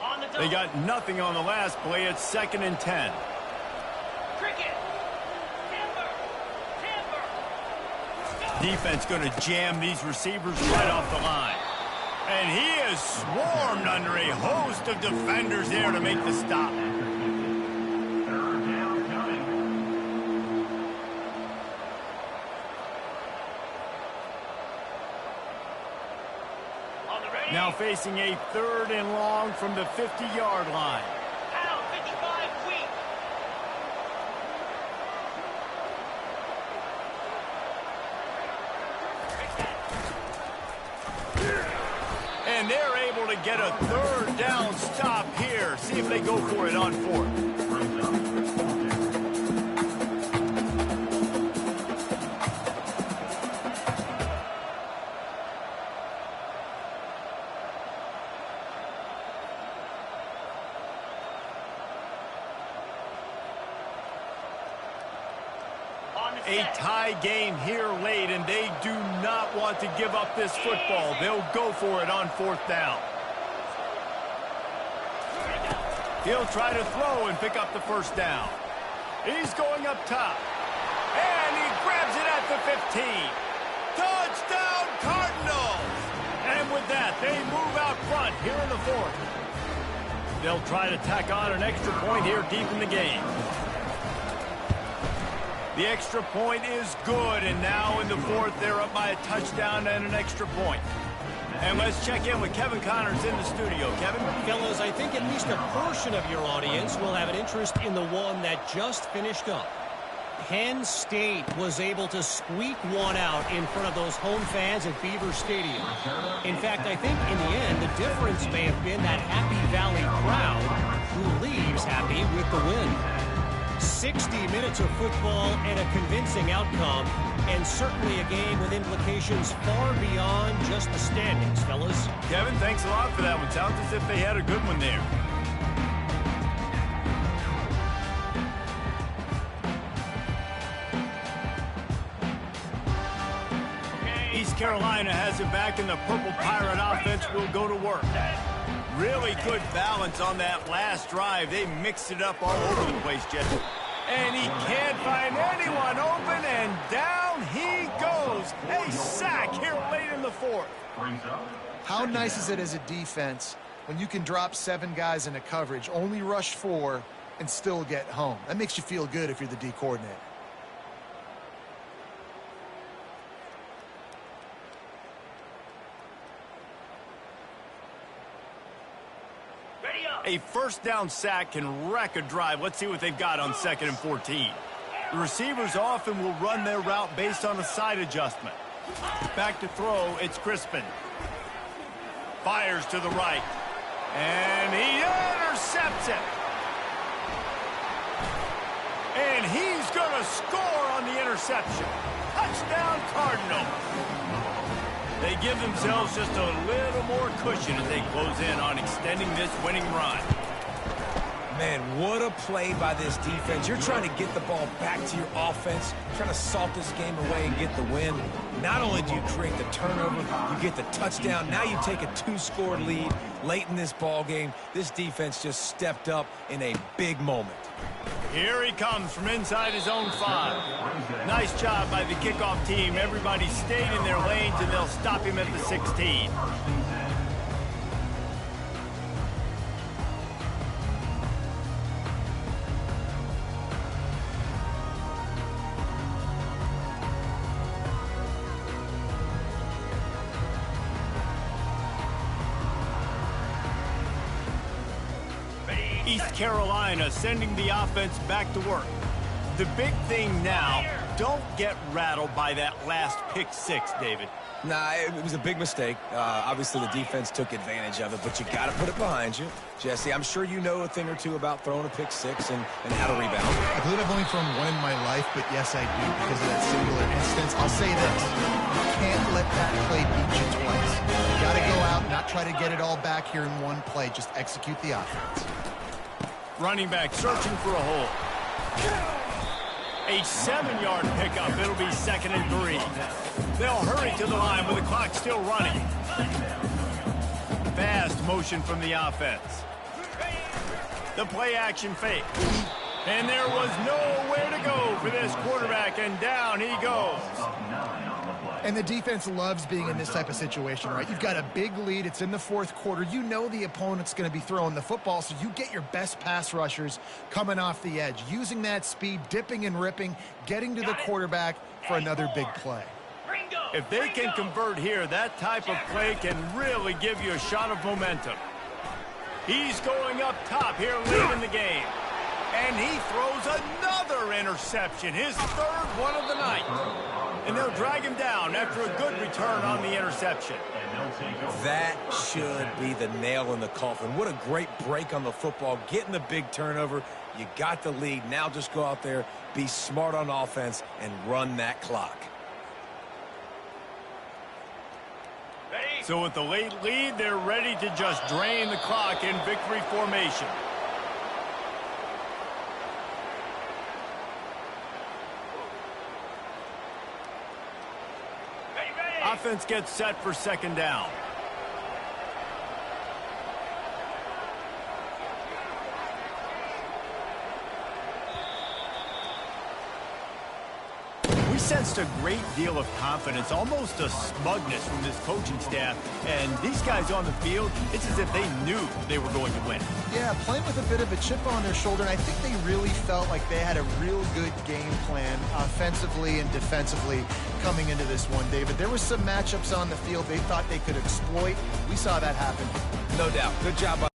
On the double. They got nothing on the last play. It's 2nd and 10. Cricket. Timber. Defense going to jam these receivers right off the line. And he is swarmed under a host of defenders there to make the stop. 3rd down coming. On the ready. Now facing a 3rd and long from the 50-yard line. Out. 55 weak. And they're able to get a 3rd down stop here. See if they go for it on 4th. On the A set. tie game here late, and they do not want to give up this football. They'll go for it on 4th down. He'll try to throw and pick up the 1st down. He's going up top. And he grabs it at the 15. Touchdown, Cardinals! And with that, they move out front here in the 4th. They'll try to tack on an extra point here deep in the game. The extra point is good, and now in the 4th, they're up by a touchdown and an extra point. And let's check in with Kevin Connors in the studio. Kevin? Fellas, I think at least a portion of your audience will have an interest in the one that just finished up. Penn State was able to squeak one out in front of those home fans at Beaver Stadium. In fact, I think in the end, the difference may have been that Happy Valley crowd who leaves happy with the win. 60 minutes of football and a convincing outcome, and certainly a game with implications far beyond just the standings, fellas. Kevin, thanks a lot for that one. Sounds as if they had a good one there. East Carolina has it back, and the Purple Pirate offense will go to work. Really good balance on that last drive. They mixed it up all over the place, Jesse. And he can't find anyone open, and down he goes. A sack here late in the fourth. How nice is it as a defense when you can drop 7 guys into coverage, only rush 4, and still get home? That makes you feel good if you're the D coordinator. A first down sack can wreck a drive. Let's see what they've got on 2nd and 14. The receivers often will run their route based on a side adjustment. Back to throw, it's Crispin. Fires to the right. And he intercepts it. And he's going to score on the interception. Touchdown, Cardinal. They give themselves just a little more cushion as they close in on extending this winning run. Man, what a play by this defense. You're trying to get the ball back to your offense, trying to salt this game away and get the win. Not only do you create the turnover, you get the touchdown. Now you take a 2-score lead late in this ball game. This defense just stepped up in a big moment. Here he comes from inside his own 5. Nice job by the kickoff team. Everybody stayed in their lanes, and they'll stop him at the 16. East Carolina sending the offense back to work. The big thing now, don't get rattled by that last pick 6, David. Nah, it was a big mistake. Obviously, the defense took advantage of it, but you got to put it behind you. Jesse, I'm sure you know a thing or two about throwing a pick 6 and how to rebound. I believe I've only thrown one in my life, but yes, I do because of that singular instance. I'll say this. You can't let that play beat you twice. You got to go out, not try to get it all back here in one play. Just execute the offense. Running back searching for a hole. A 7-yard pickup. It'll be 2nd and 3. They'll hurry to the line with the clock still running. Fast motion from the offense. The play action fake. And there was nowhere to go for this quarterback, and down he goes. And the defense loves being in this type of situation, right? You've got a big lead. It's in the 4th quarter. You know the opponent's going to be throwing the football, so you get your best pass rushers coming off the edge, using that speed, dipping and ripping, getting to the quarterback for another big play. If they can convert here, that type of play can really give you a shot of momentum. He's going up top here late in the game. And he throws another interception, his 3rd one of the night. And they'll drag him down after a good return on the interception. That should be the nail in the coffin. What a great break on the football, getting the big turnover. You got the lead. Now just go out there, be smart on offense, and run that clock. So with the late lead, they're ready to just drain the clock in victory formation. Offense gets set for 2nd down. We sensed a great deal of confidence, almost a smugness from this coaching staff. And these guys on the field, it's as if they knew they were going to win. Yeah, playing with a bit of a chip on their shoulder, and I think they really felt like they had a real good game plan offensively and defensively coming into this one, David. There were some matchups on the field they thought they could exploit. We saw that happen. No doubt. Good job by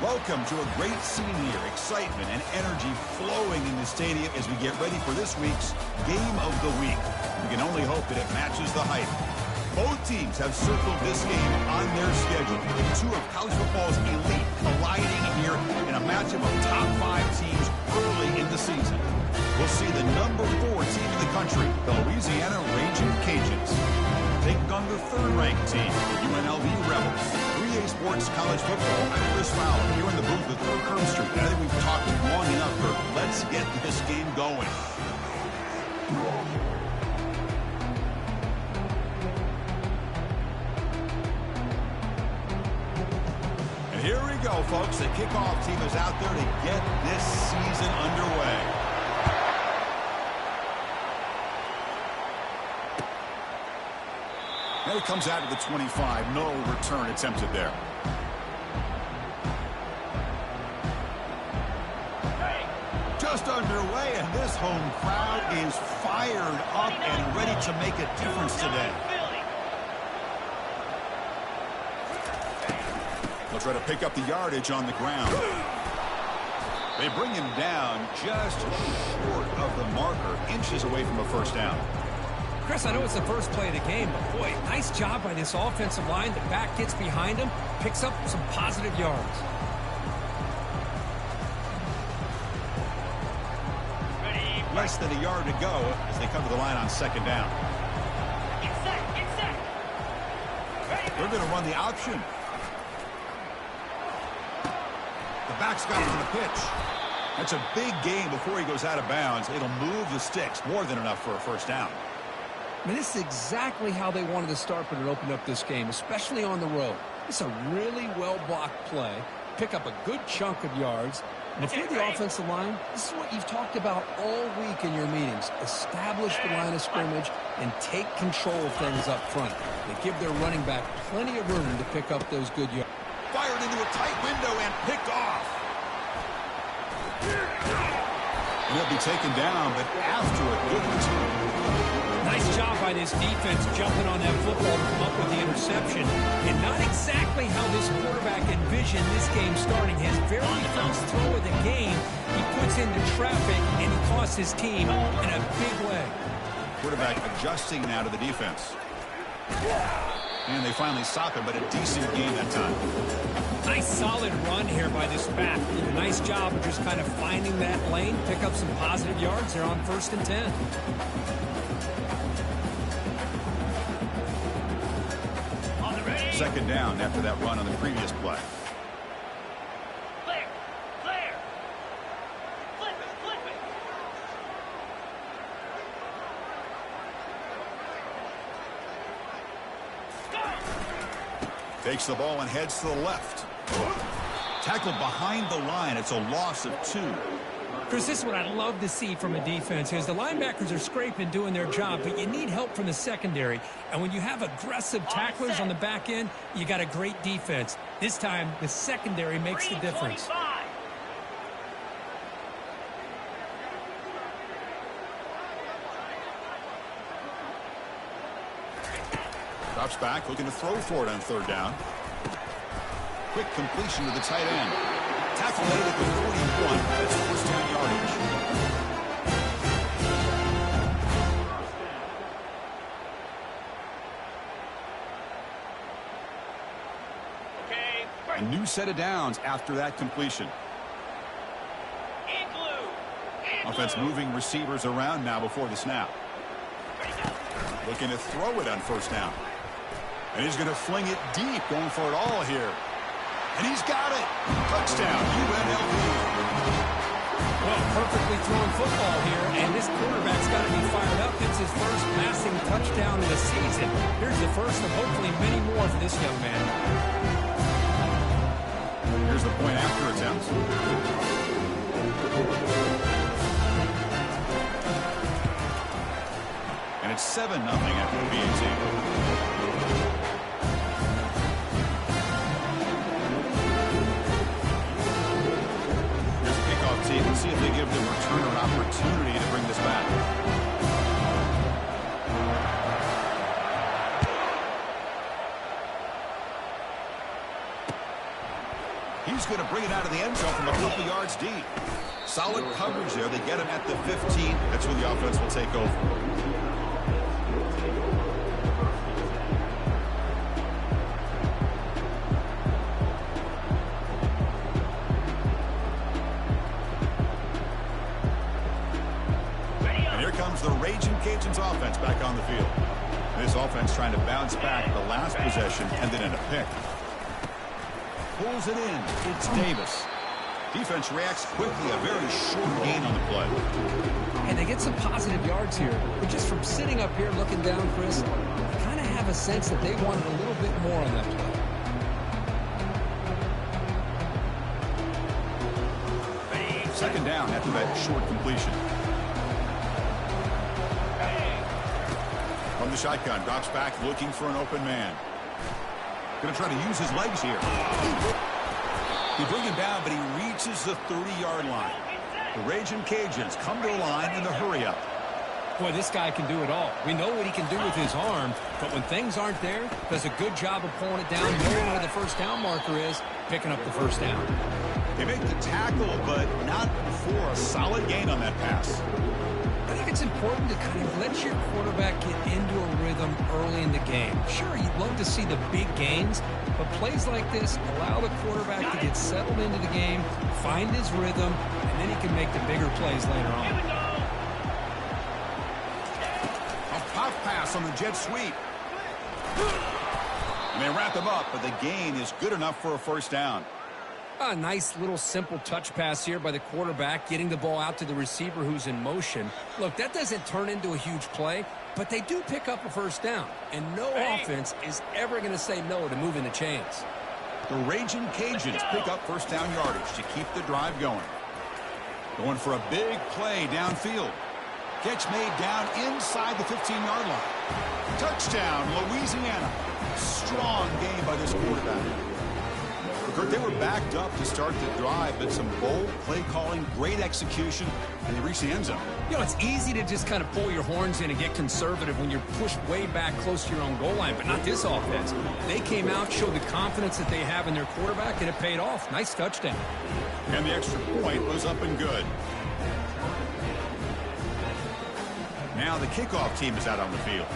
Welcome to a great scene here. Excitement and energy flowing in the stadium as we get ready for this week's Game of the Week. We can only hope that it matches the hype. Both teams have circled this game on their schedule. Two of college football's elite colliding here in a matchup of top 5 teams the season. We'll see the number 4 team in the country, the Louisiana Raging Cajuns, taking on the 3rd-ranked team, the UNLV Rebels. 3A Sports College Football. I'm Chris Fowler here in the booth with Kirk Herbstreit. I think we've talked long enough, Kirk. Let's get this game going. And here we go, folks. The kickoff team is out there to get this season underway. Now he comes out to the 25. No return attempted there. Just underway, and this home crowd is fired up and ready to make a difference today. They'll try to pick up the yardage on the ground. They bring him down just short of the marker, inches away from a first down. Chris, I know it's the first play of the game, but boy, nice job by this offensive line. The back gets behind him, picks up some positive yards. Less than a yard to go as they come to the line on 2nd down. Get set, get set. They're going to run the option. The back's got it to the pitch. That's a big gain before he goes out of bounds. It'll move the sticks, more than enough for a first down. I mean, this is exactly how they wanted to start when it opened up this game, especially on the road. It's a really well-blocked play. Pick up a good chunk of yards. And if you're the offensive line, this is what you've talked about all week in your meetings. Establish the line of scrimmage and take control of things up front. They give their running back plenty of room to pick up those good yards. Fired into a tight window and picked off. And he'll be taken down, but after a good return. Nice job by this defense jumping on that football to come up with the interception. And not exactly how this quarterback envisioned this game starting. His very first throw of the game, he puts into traffic, and he costs his team in a big way. Quarterback adjusting now to the defense. And they finally stop him, but a decent game that time. Nice solid run here by this back. Did a nice job of just kind of finding that lane, pick up some positive yards there on 1st and 10. Second down after that run on the previous play. Clear, clear. Flip it, flip it. Go. Takes the ball and heads to the left. Tackled behind the line. It's a loss of 2. Chris, this is what I'd love to see from a defense is the linebackers are scraping, doing their job, but you need help from the secondary. And when you have aggressive tacklers on the back end, you got a great defense. This time, the secondary makes the difference. 25. Drops back, looking to throw for it on 3rd down. Quick completion to the tight end. Tackle made at the 41. That's first down yardage. Okay. A new set of downs after that completion. Igloo. Offense moving receivers around now before the snap. Looking to throw it on 1st down. And he's going to fling it deep, going for it all here. And he's got it. Touchdown, UNLV. Well, perfectly thrown football here, and this quarterback's got to be fired up. It's his first passing touchdown of the season. Here's the first of hopefully many more for this young man. Here's the point after attempt. And it's 7-0 after the BAT. Let's see if they give the returner opportunity to bring this back. He's going to bring it out of the end zone from a couple yards deep. Solid coverage there. They get him at the 15. That's where the offense will take over. Trojans offense back on the field. This offense trying to bounce back the last possession, ended in a pick. Pulls it in. It's Davis. Defense reacts quickly. A very short gain on the play. And they get some positive yards here. But just from sitting up here looking down, Chris, I kind of have a sense that they wanted a little bit more on that play. Second down after that short completion. From the shotgun, drops back looking for an open man. Going to try to use his legs here. He bring him down, but he reaches the 30-yard line. The Raging Cajuns come to the line in the hurry-up. Boy, this guy can do it all. We know what he can do with his arm, but when things aren't there, does a good job of pulling it down, knowing where the first down marker is, picking up the first down. They make the tackle, but not before a solid gain on that pass. I think it's important to kind of let your quarterback get into a rhythm early in the game. Sure, you'd love to see the big gains, but plays like this allow the quarterback to get settled into the game, find his rhythm, and then he can make the bigger plays later on. A pop pass on the jet sweep. And they wrap him up, but the gain is good enough for a first down. A nice little simple touch pass here by the quarterback, getting the ball out to the receiver who's in motion. Look, that doesn't turn into a huge play, but they do pick up a first down, and no offense is ever going to say no to moving the chains. The Raging Cajuns pick up first down yardage to keep the drive going. Going for a big play downfield. Catch made down inside the 15-yard line. Touchdown, Louisiana. Strong game by this quarterback. Kurt, they were backed up to start the drive, but some bold play calling, great execution, and they reached the end zone. You know, it's easy to just kind of pull your horns in and get conservative when you're pushed way back close to your own goal line, but not this offense. They came out, showed the confidence that they have in their quarterback, and it paid off. Nice touchdown. And the extra point was up and good. Now the kickoff team is out on the field.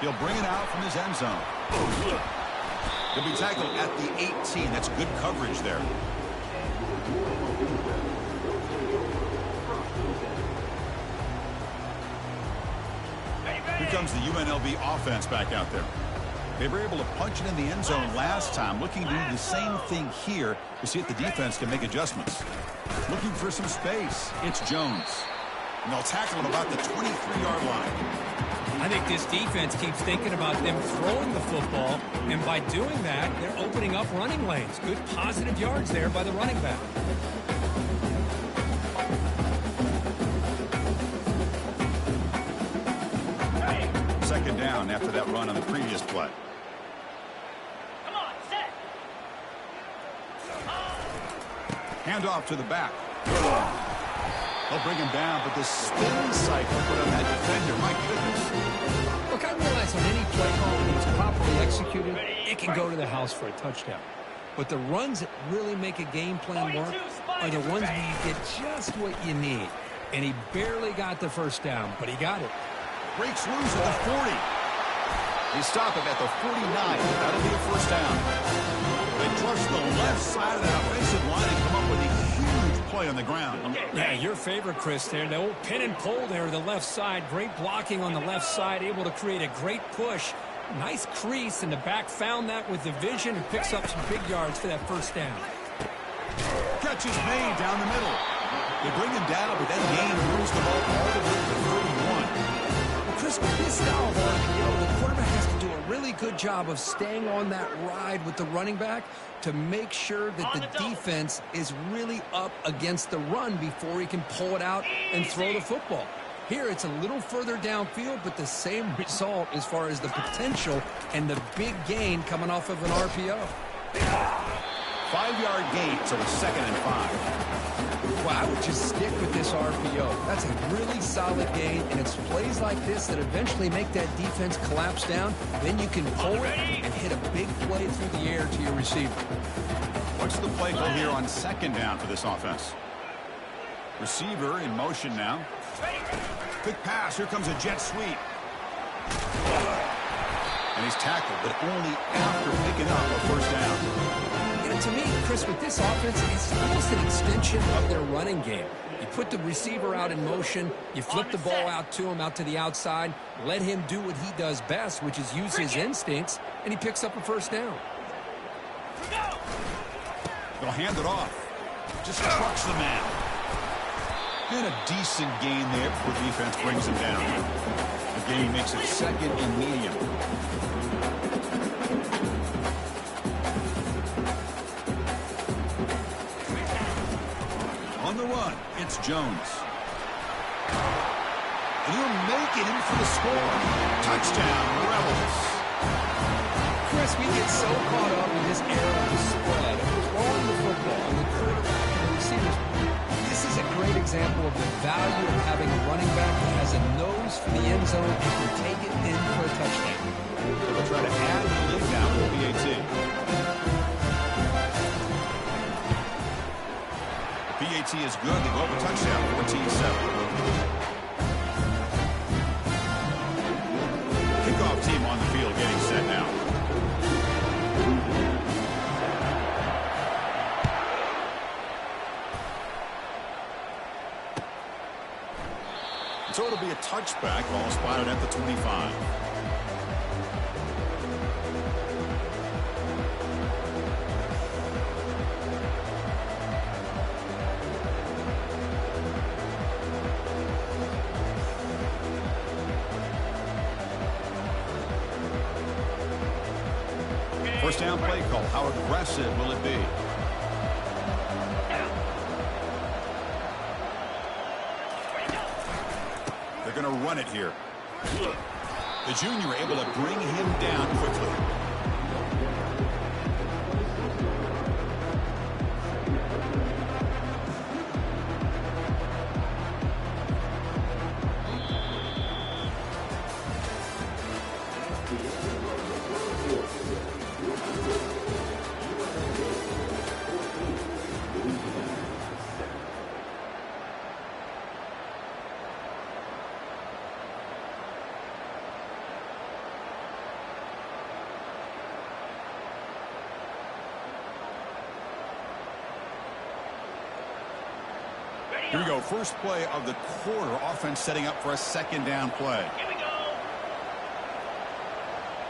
He'll bring it out from his end zone. He'll be tackled at the 18. That's good coverage there. Here comes the UNLV offense back out there. They were able to punch it in the end zone last time. Looking to do the same thing here to see if the defense can make adjustments. Looking for some space. It's Jones. And they'll tackle him about the 23-yard line. I think this defense keeps thinking about them throwing the football, and by doing that, they're opening up running lanes. Good positive yards there by the running back. Second down after that run on the previous play. Come on, set. Hand off to the back. They'll bring him down, but the spin cycle put on that defender. My goodness. Look, I realize on any play call, when it's properly executed, it can go to the house for a touchdown. But the runs that really make a game plan work are the ones where you get just what you need. And he barely got the first down, but he got it. Breaks loose at the 40. They stop him at the 49. That'll be a first down. They trust the left side of that offensive line and come up with a huge play on the ground. Yeah, your favorite, Chris, there. The old pin and pull there, the left side. Great blocking on the left side, able to create a great push. Nice crease, and the back found that with the vision and picks up some big yards for that first down. Catch is made down the middle. They bring him down, but that gain moves the ball all the way to the 31. Chris, with this style of RPO, the quarterback has to do a really good job of staying on that ride with the running back to make sure that the defense is really up against the run before he can pull it out and throw the football. Here, it's a little further downfield, but the same result as far as the potential and the big gain coming off of an RPO. 5-yard gain, so it's 2nd and 5. Well, I would just stick with this RPO. That's a really solid gain, and it's plays like this that eventually make that defense collapse down. Then you can pull it and hit a big play through the air to your receiver. What's the play call here on 2nd down for this offense? Receiver in motion now. Quick pass. Here comes a jet sweep. And he's tackled, but only after picking up a first down. To me, Chris, with this offense, it's almost an extension of their running game. You put the receiver out in motion, you flip the ball out to him, out to the outside, let him do what he does best, which is use his instincts, and he picks up a first down. They'll hand it off. Just trucks the man. And a decent gain there before the defense brings him down. The gain makes it second and medium. On the run, it's Jones. And he'll make it in for the score. Touchdown, Rebels. Chris, we get so caught up in this era of the spread, of throwing the football, and the quarterback and the receivers. This is a great example of the value of having a running back that has a nose for the end zone and can take it in for a touchdown. They'll try to add the lead now with PAT. PAT is good. They go up a touchdown, 14-7. Kickoff team on the field getting set now. So it'll be a touchback, ball spotted at the 25. First down play call. How aggressive will it be? They're going to run it here. The junior able to bring him down quickly. Here we go. First play of the quarter. Offense setting up for a second down play. Here we go.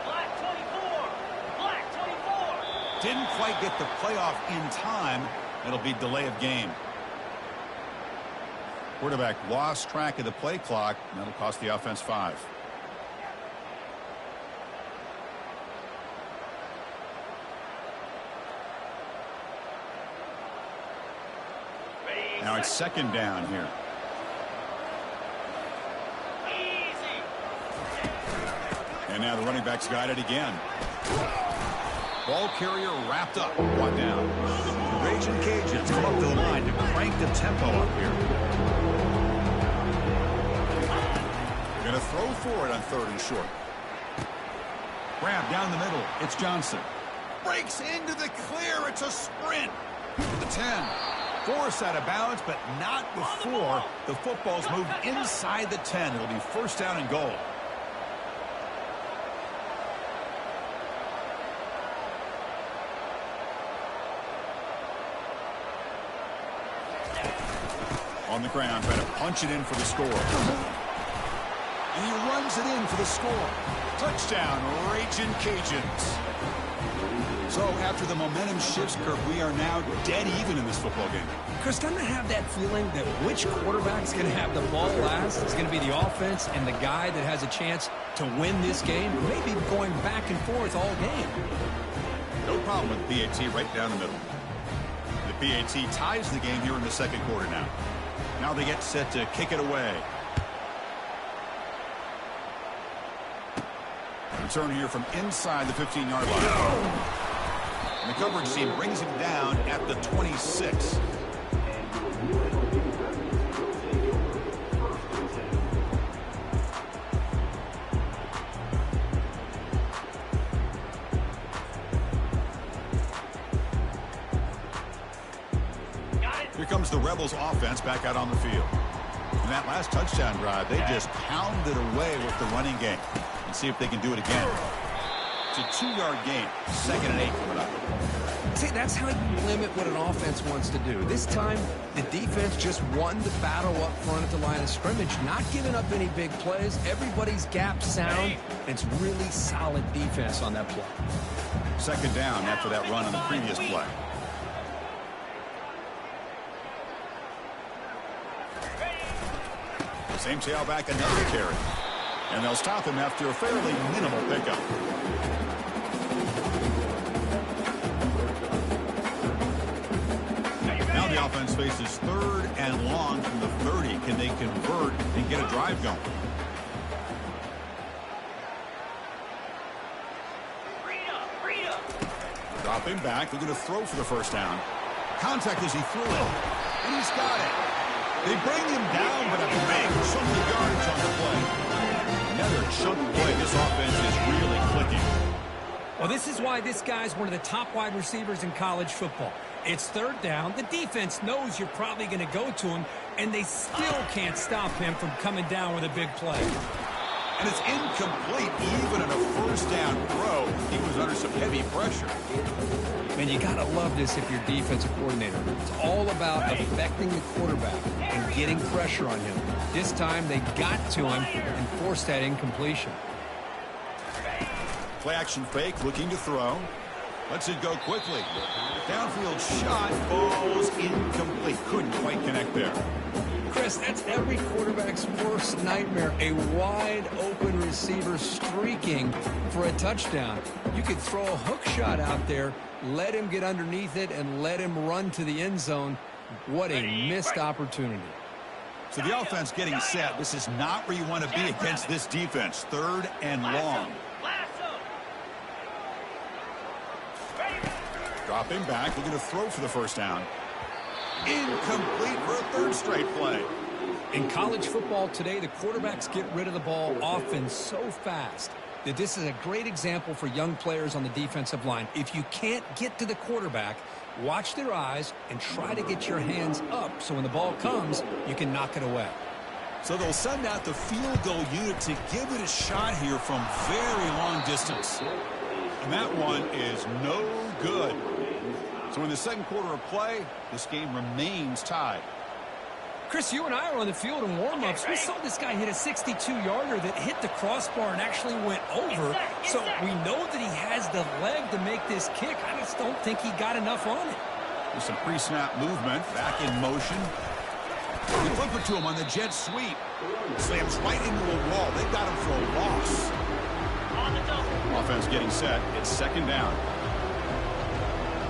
Black 24. Black 24. Didn't quite get the playoff in time. It'll be delay of game. Quarterback lost track of the play clock. That'll cost the offense 5. Now it's second down here. Easy. And now the running back's got it again. Ball carrier wrapped up. One down. The Raging Cajuns come up to the line to crank the tempo up here. Going to throw for it on 3rd and short. Grab down the middle. It's Johnson. Breaks into the clear. It's a sprint. The 10. Force out of bounds, but not before the football's moved inside the 10. It'll be first down and goal. On the ground, trying to punch it in for the score. And he runs it in for the score. Touchdown, Raging Cajuns. So after the momentum shifts, Kirk, we are now dead even in this football game. Chris, doesn't I have that feeling that which quarterback's going to have the ball last is going to be the offense, and the guy that has a chance to win this game may be going back and forth all game? No problem with the PAT right down the middle. The PAT ties the game here in the second quarter now. Now they get set to kick it away. Return here from inside the 15-yard line. And the coverage team brings him down at the 26. Here comes the Rebels offense back out on the field. In that last touchdown drive, they just pounded away with the running game. And see if they can do it again. It's a 2-yard gain. 2nd and 8 coming up. say that's how you limit what an offense wants to do. This time, the defense just won the battle up front at the line of scrimmage, not giving up any big plays. Everybody's gap sound. It's really solid defense on that play. Second down after that run on the previous play. Same tailback, another carry. And they'll stop him after a fairly minimal pickup. Now the offense faces third and long from the 30. Can they convert and get a drive going? Dropping back, they're going to throw for the first down. Contact as he threw it, and he's got it. They bring him down, but a big chunk of yardage on the play. Another chunk play. This offense is really clicking. Well, this is why this guy's one of the top wide receivers in college football. It's third down. The defense knows you're probably going to go to him, and they still can't stop him from coming down with a big play. And it's incomplete. Even on a first down throw, he was under some heavy pressure. Man, you got to love this if you're defensive coordinator. It's all about affecting the quarterback and getting pressure on him. This time, they got to him and forced that incompletion. Play action fake, looking to throw. Lets it go quickly. Downfield shot, falls incomplete. Couldn't quite connect there. Chris, that's every quarterback's worst nightmare. A wide-open receiver streaking for a touchdown. You could throw a hook shot out there, let him get underneath it, and let him run to the end zone. What a missed opportunity. So the offense getting set. This is not where you want to be against this defense. Third and long. Dropping back, looking to throw for the first down. Incomplete for a third straight play. In college football today, the quarterbacks get rid of the ball often so fast that this is a great example for young players on the defensive line. If you can't get to the quarterback, watch their eyes and try to get your hands up so when the ball comes, you can knock it away. So they'll send out the field goal unit to give it a shot here from very long distance. And that one is no good. So in the second quarter of play, this game remains tied. Chris, you and I were on the field in warm-ups. We saw this guy hit a 62-yarder that hit the crossbar and actually went over. So we know that he has the leg to make this kick. I just don't think he got enough on it. With some pre-snap movement, back in motion. They flip it to him on the jet sweep. Slams right into a wall. They got him for a loss. Offense getting set. It's second down.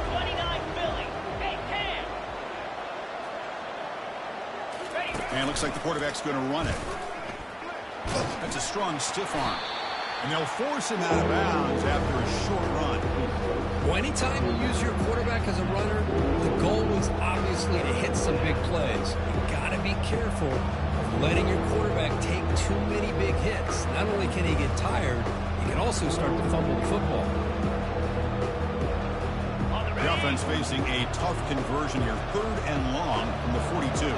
29 Philly. Hey, Cam. And it looks like the quarterback's going to run it. That's a strong stiff arm. And they'll force him out of bounds after a short run. Well, anytime you use your quarterback as a runner, the goal is obviously to hit some big plays. You've got to be careful of letting your quarterback take too many big hits. Not only can he get tired, he can also start to fumble the football. The offense facing a tough conversion here. Third and long from the 42.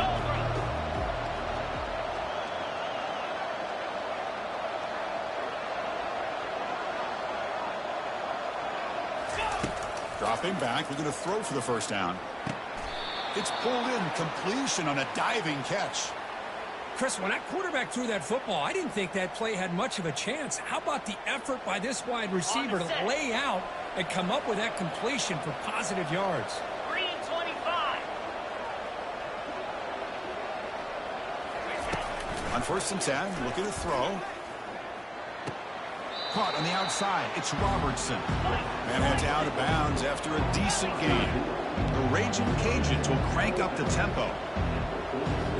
Dropping back, we're going to throw for the first down. It's pulled in, completion on a diving catch. Chris, when that quarterback threw that football, I didn't think that play had much of a chance. How about the effort by this wide receiver to lay out and come up with that completion for positive yards? 3-25. On first and 10, looking to throw. Caught on the outside. It's Robertson. Man heads out of bounds after a decent gain. The Raging Cajuns will crank up the tempo.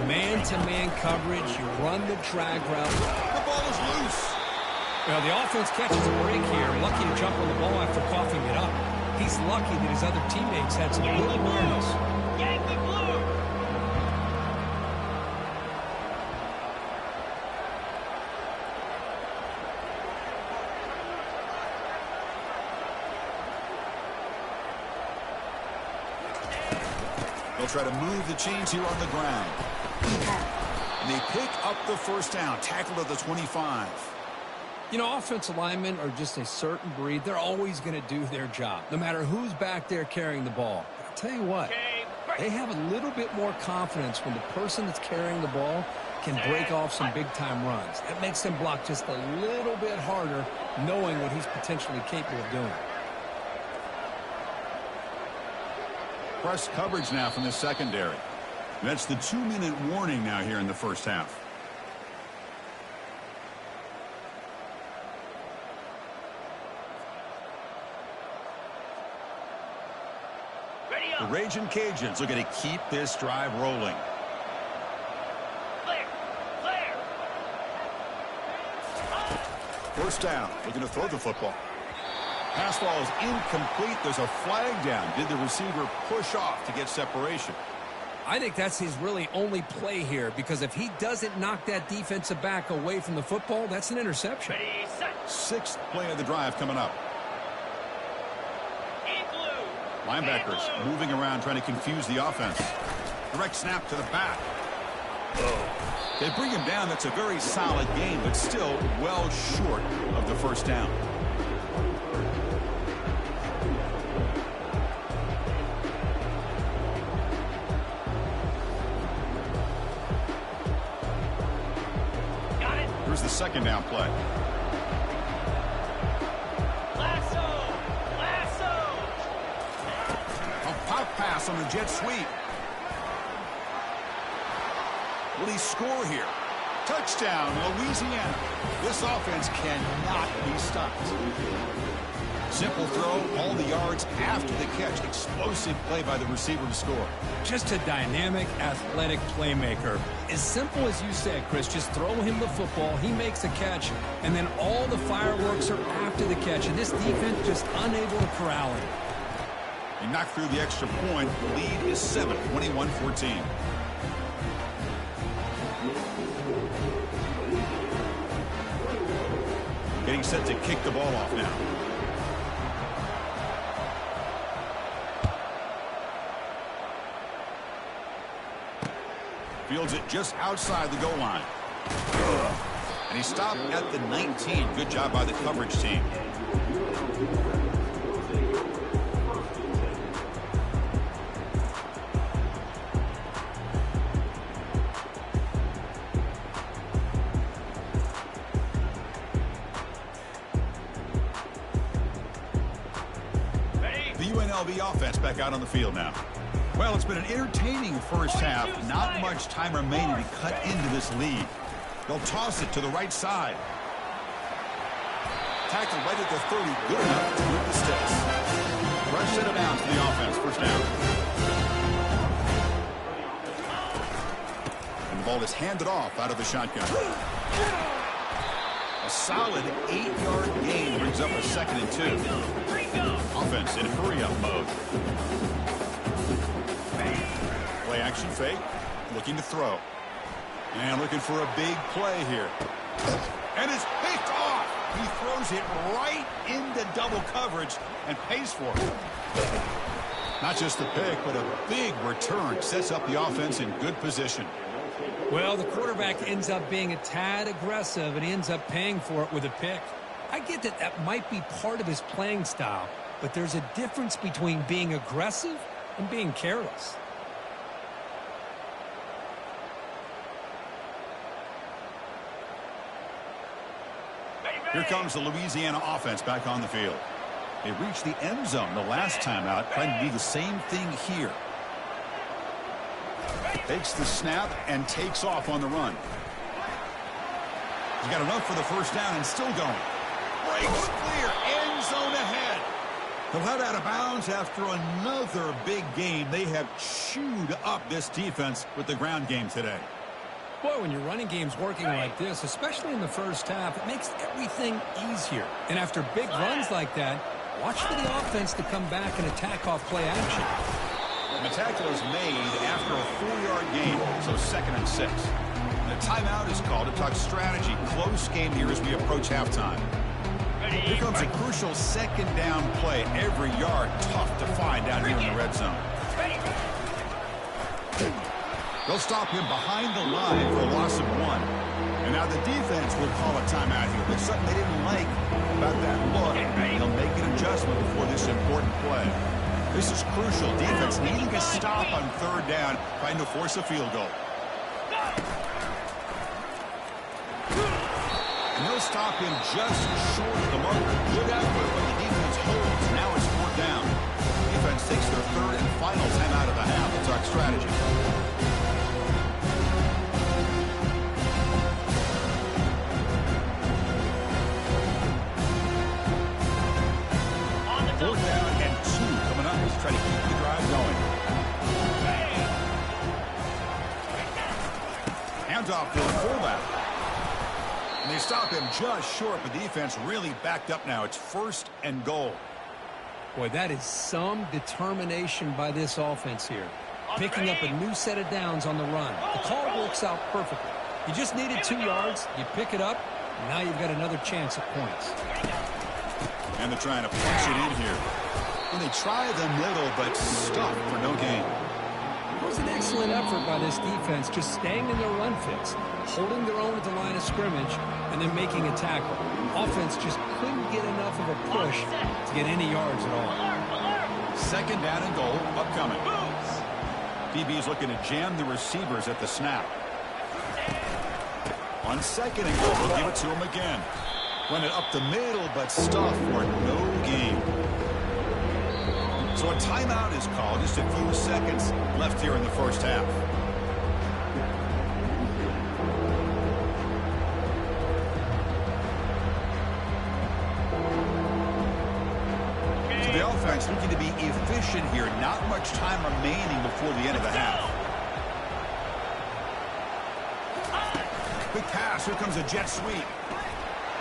Man-to-man coverage. You run the drag route. The ball is loose. Well, the offense catches a break here. Lucky to jump on the ball after coughing it up. He's lucky that his other teammates had some good awareness. Yankee Blue. They'll try to move the chains here on the ground. And they pick up the first down. Tackled at the 25. You know, offensive linemen are just a certain breed. They're always going to do their job, no matter who's back there carrying the ball. I'll tell you what, they have a little bit more confidence when the person that's carrying the ball can break off some big-time runs. That makes them block just a little bit harder, knowing what he's potentially capable of doing. Press coverage now from the secondary. That's the 2-minute warning now here in the first half. The Raging Cajuns looking to keep this drive rolling. First down, looking to throw the football. Pass ball is incomplete. There's a flag down. Did the receiver push off to get separation? I think that's his really only play here, because if he doesn't knock that defensive back away from the football, that's an interception. Sixth play of the drive coming up. Linebackers moving around trying to confuse the offense. Direct snap to the back. They bring him down. That's a very solid game, but still well short of the first down. Here's the second down play. Pass on the jet sweep. Will he score here? Touchdown, Louisiana. This offense cannot be stopped. Simple throw, all the yards after the catch. Explosive play by the receiver to score. Just a dynamic, athletic playmaker. As simple as you said, Chris, just throw him the football, he makes a catch, and then all the fireworks are after the catch, and this defense just unable to corral him. He knocked through the extra point. The lead is 7, 21-14. Getting set to kick the ball off now. Fields it just outside the goal line. And he stopped at the 19. Good job by the coverage team. Offense back out on the field now. Well, it's been an entertaining first half. Not much time remaining to cut into this lead. They'll toss it to the right side. Tackle right at the 30. Good enough to move the sticks. Fresh set of downs for the offense. First down. And the ball is handed off out of the shotgun. A solid 8-yard gain brings up a 2nd and 2. Offense in hurry-up mode. Play action fake. Looking to throw. And looking for a big play here. And it's picked off. He throws it right into double coverage and pays for it. Not just a pick, but a big return. Sets up the offense in good position. Well, the quarterback ends up being a tad aggressive, and he ends up paying for it with a pick. I get that that might be part of his playing style, but there's a difference between being aggressive and being careless. Here comes the Louisiana offense back on the field. They reached the end zone the last time out, trying to do the same thing here. Takes the snap and takes off on the run. He's got enough for the first down and still going. Breaks clear, end zone ahead. They'll head out of bounds after another big game. They have chewed up this defense with the ground game today. Boy, when your running game's working like this, especially in the first half, it makes everything easier. And after big runs like that, watch for the offense to come back and attack off play action. And the tackle is made after a 4-yard gain, so 2nd and 6. And a timeout is called to talk strategy. Close game here as we approach halftime. Here comes a crucial 2nd down play. Every yard tough to find down here in the red zone. They'll stop him behind the line for a loss of 1. And now the defense will call a timeout here. There's something they didn't like about that look. They'll make an adjustment before this important play. This is crucial. Defense needing to stop on third down, trying to force a field goal. And they'll stop him just short of the marker. Good effort, but the defense holds. Now it's fourth down. Defense takes their third and final timeout of the half. Let's talk strategy. Fourth down and 2 coming up as try to keep the drive going. Hands off to the fullback. And they stop him just short, but the defense really backed up now. It's first and goal. Boy, that is some determination by this offense here. Picking up a new set of downs on the run. The call works out perfectly. You just needed 2 yards. You pick it up. And now you've got another chance at points. And they're trying to punch it in here. And they try the middle, but stuck for no gain. It was an excellent effort by this defense, just staying in their run fits, holding their own at the line of scrimmage, and then making a tackle. Offense just couldn't get enough of a push to get any yards at all. Second down and goal upcoming. DB is looking to jam the receivers at the snap. On second and goal, they'll give it to him again. Run it up the middle, but stuff for no gain. So a timeout is called. Just a few seconds left here in the first half. So the offense looking to be efficient here. Not much time remaining before the end of the half. Big pass. Here comes a jet sweep.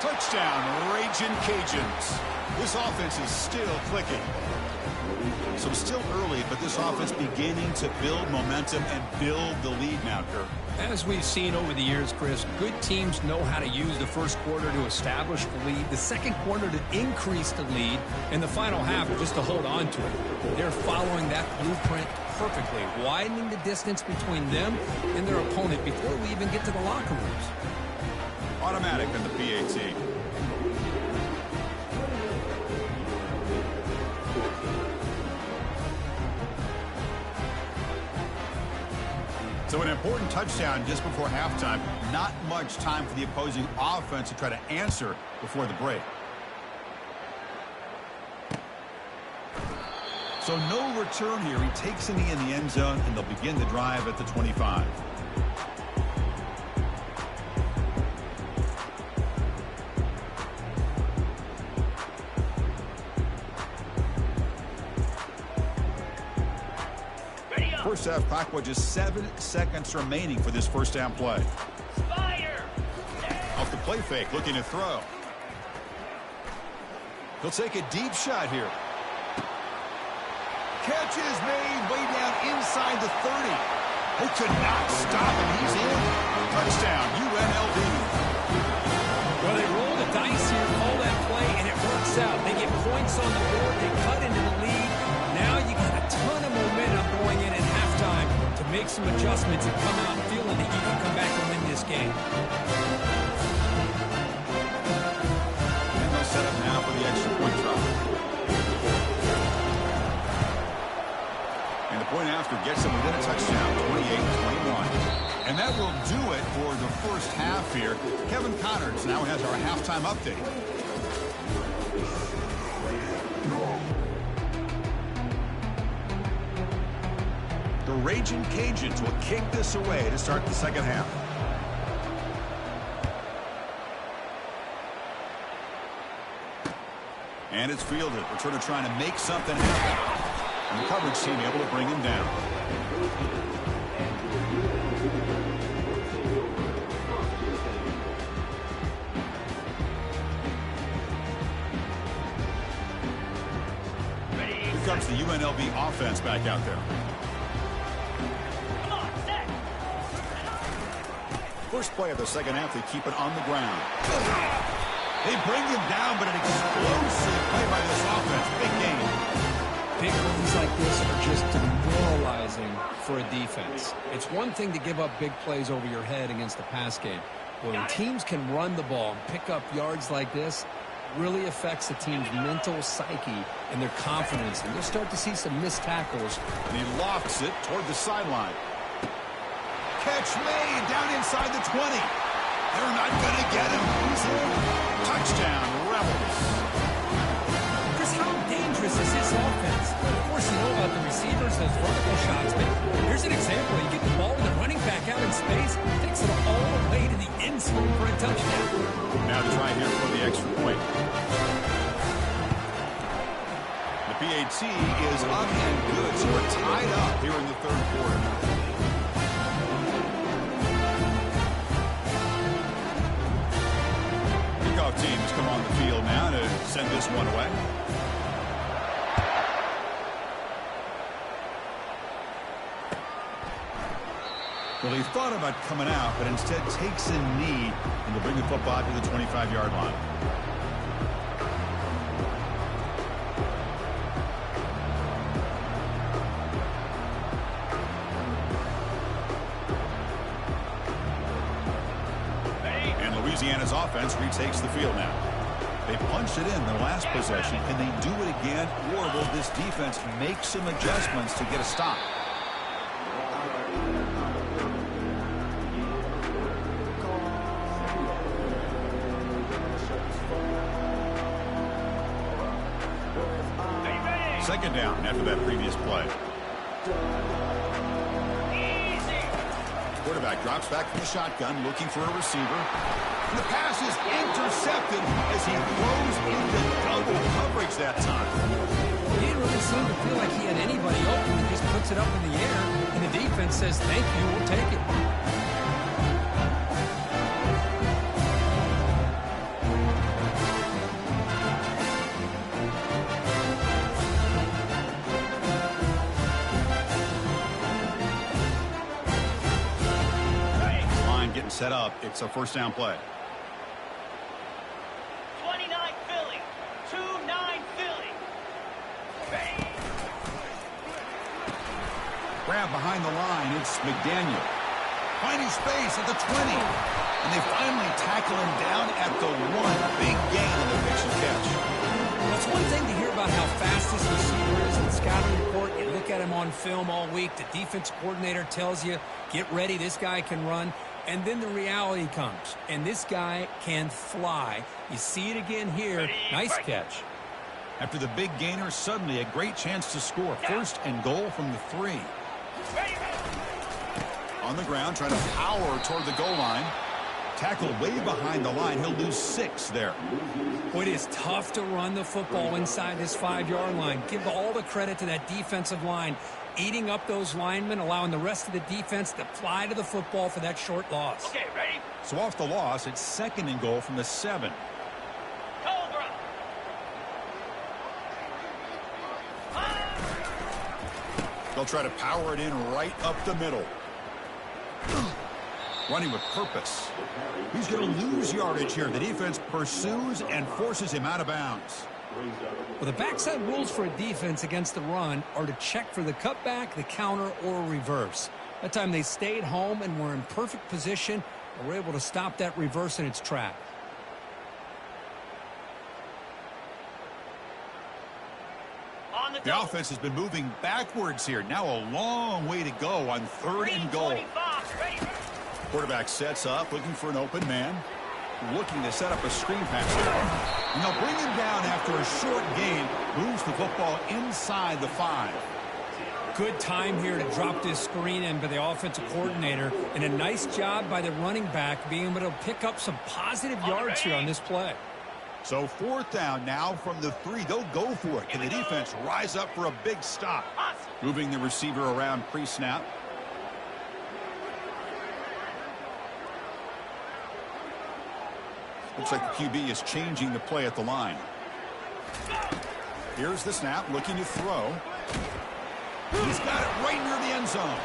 Touchdown, Raging Cajuns. This offense is still clicking. So still early, but this offense beginning to build momentum and build the lead now, Kirk. As we've seen over the years, Chris, good teams know how to use the first quarter to establish the lead, the second quarter to increase the lead, and the final half just to hold on to it. They're following that blueprint perfectly, widening the distance between them and their opponent before we even get to the locker rooms. Automatic in the PAT. So an important touchdown just before halftime. Not much time for the opposing offense to try to answer before the break. So no return here. He takes it in the end zone, and they'll begin the drive at the 25. First half clock with just 7 seconds remaining for this first down play. Fire! Off the play fake, looking to throw. He'll take a deep shot here. Catch is made way down inside the 30. They could not stop him. He's in. Touchdown, UNLV. Well, they roll the dice here, call that play, and it works out. They get points on the board. They cut into the lead. Now you got a ton of momentum going in at halftime to make some adjustments and come out feeling that you can come back and win this game. And they'll set up now for the extra point drop. And the point after gets them within a touchdown, 28-21. And that will do it for the first half here. Kevin Connors now has our halftime update. The Raging Cajuns will kick this away to start the second half. And it's fielded. Returner trying to make something happen. And the coverage team able to bring him down. Here comes the UNLV offense back out there. First play of the second half, they keep it on the ground. They bring him down, but an explosive play by this offense. Big game. Big runs like this are just demoralizing for a defense. It's one thing to give up big plays over your head against the pass game. When teams can run the ball and pick up yards like this, really affects the team's mental psyche and their confidence. And you'll start to see some missed tackles. And he lofts it toward the sideline. Catch made down inside the 20. They're not going to get him. He's in. Touchdown, Rebels. Chris, how dangerous is this offense? Of course, you know about the receivers, those vertical shots, but here's an example. You get the ball to the running back out in space, takes it all the way to the end zone for a touchdown. Now to try here for the extra point. The PAT is up and good, so we're tied up here in the third quarter. Kickoff teams come on the field now to send this one away. Well, he thought about coming out, but instead takes a knee and to bring the football to the 25-yard line. And Louisiana's offense retakes the field now. They punched it in the last possession, and they do it again, or will this defense make some adjustments to get a stop? Second down after that previous play. Easy. Quarterback drops back from the shotgun, looking for a receiver. And the pass is intercepted as he throws into double coverage that time. He didn't really seem to feel like he had anybody open. He just puts it up in the air, and the defense says, thank you, we'll take it. Set up. It's a first down play. 29 Philly. 2-9 Philly. Grab behind the line. It's McDaniel. Finding space at the 20. And they finally tackle him down at the 1. Big gain on the pitch and catch. That's one thing to hear about how fast this receiver is in the scouting report. You look at him on film all week. The defense coordinator tells you, get ready, this guy can run. And then the reality comes, and this guy can fly. You see it again here. Nice catch. After the big gainer, suddenly a great chance to score. First and goal from the 3. On the ground, trying to power toward the goal line. Tackled way behind the line. He'll lose 6 there. Boy, it is tough to run the football inside this 5-yard line. Give all the credit to that defensive line. Eating up those linemen, allowing the rest of the defense to fly to the football for that short loss. Okay, ready? So off the loss, it's second and goal from the 7. Cobra. They'll try to power it in right up the middle. Running with purpose. He's going to lose yardage here. The defense pursues and forces him out of bounds. Well, the backside rules for a defense against the run are to check for the cutback, the counter, or reverse. That time they stayed home and were in perfect position and were able to stop that reverse in its track. On The offense has been moving backwards here. Now a long way to go on third and goal. 25. Ready? Quarterback sets up, looking for an open man. Looking to set up a screen pass there. And they'll bring him down after a short gain. Moves the football inside the 5. Good time here to drop this screen in by the offensive coordinator. And a nice job by the running back being able to pick up some positive yards here on this play. So fourth down now from the 3. They'll go for it. Can the defense rise up for a big stop? Moving the receiver around pre-snap. Looks like the QB is changing the play at the line. Here's the snap, looking to throw. He's got it right near the end zone.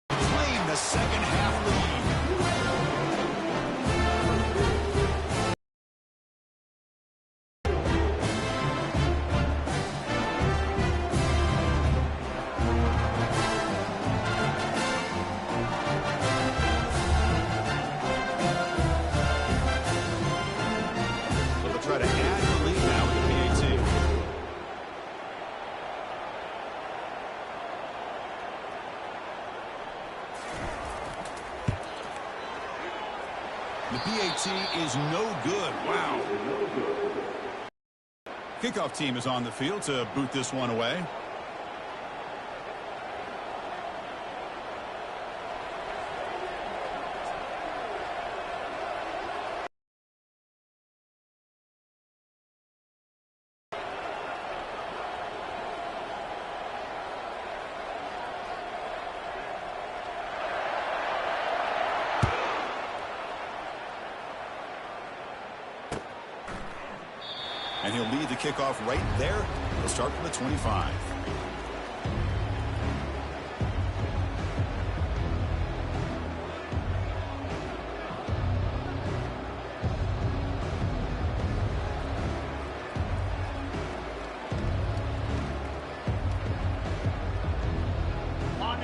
Claim the second half lead. The PAT is no good. Wow. Kickoff team is on the field to boot this one away. And he'll lead the kickoff right there. He'll start from the 25.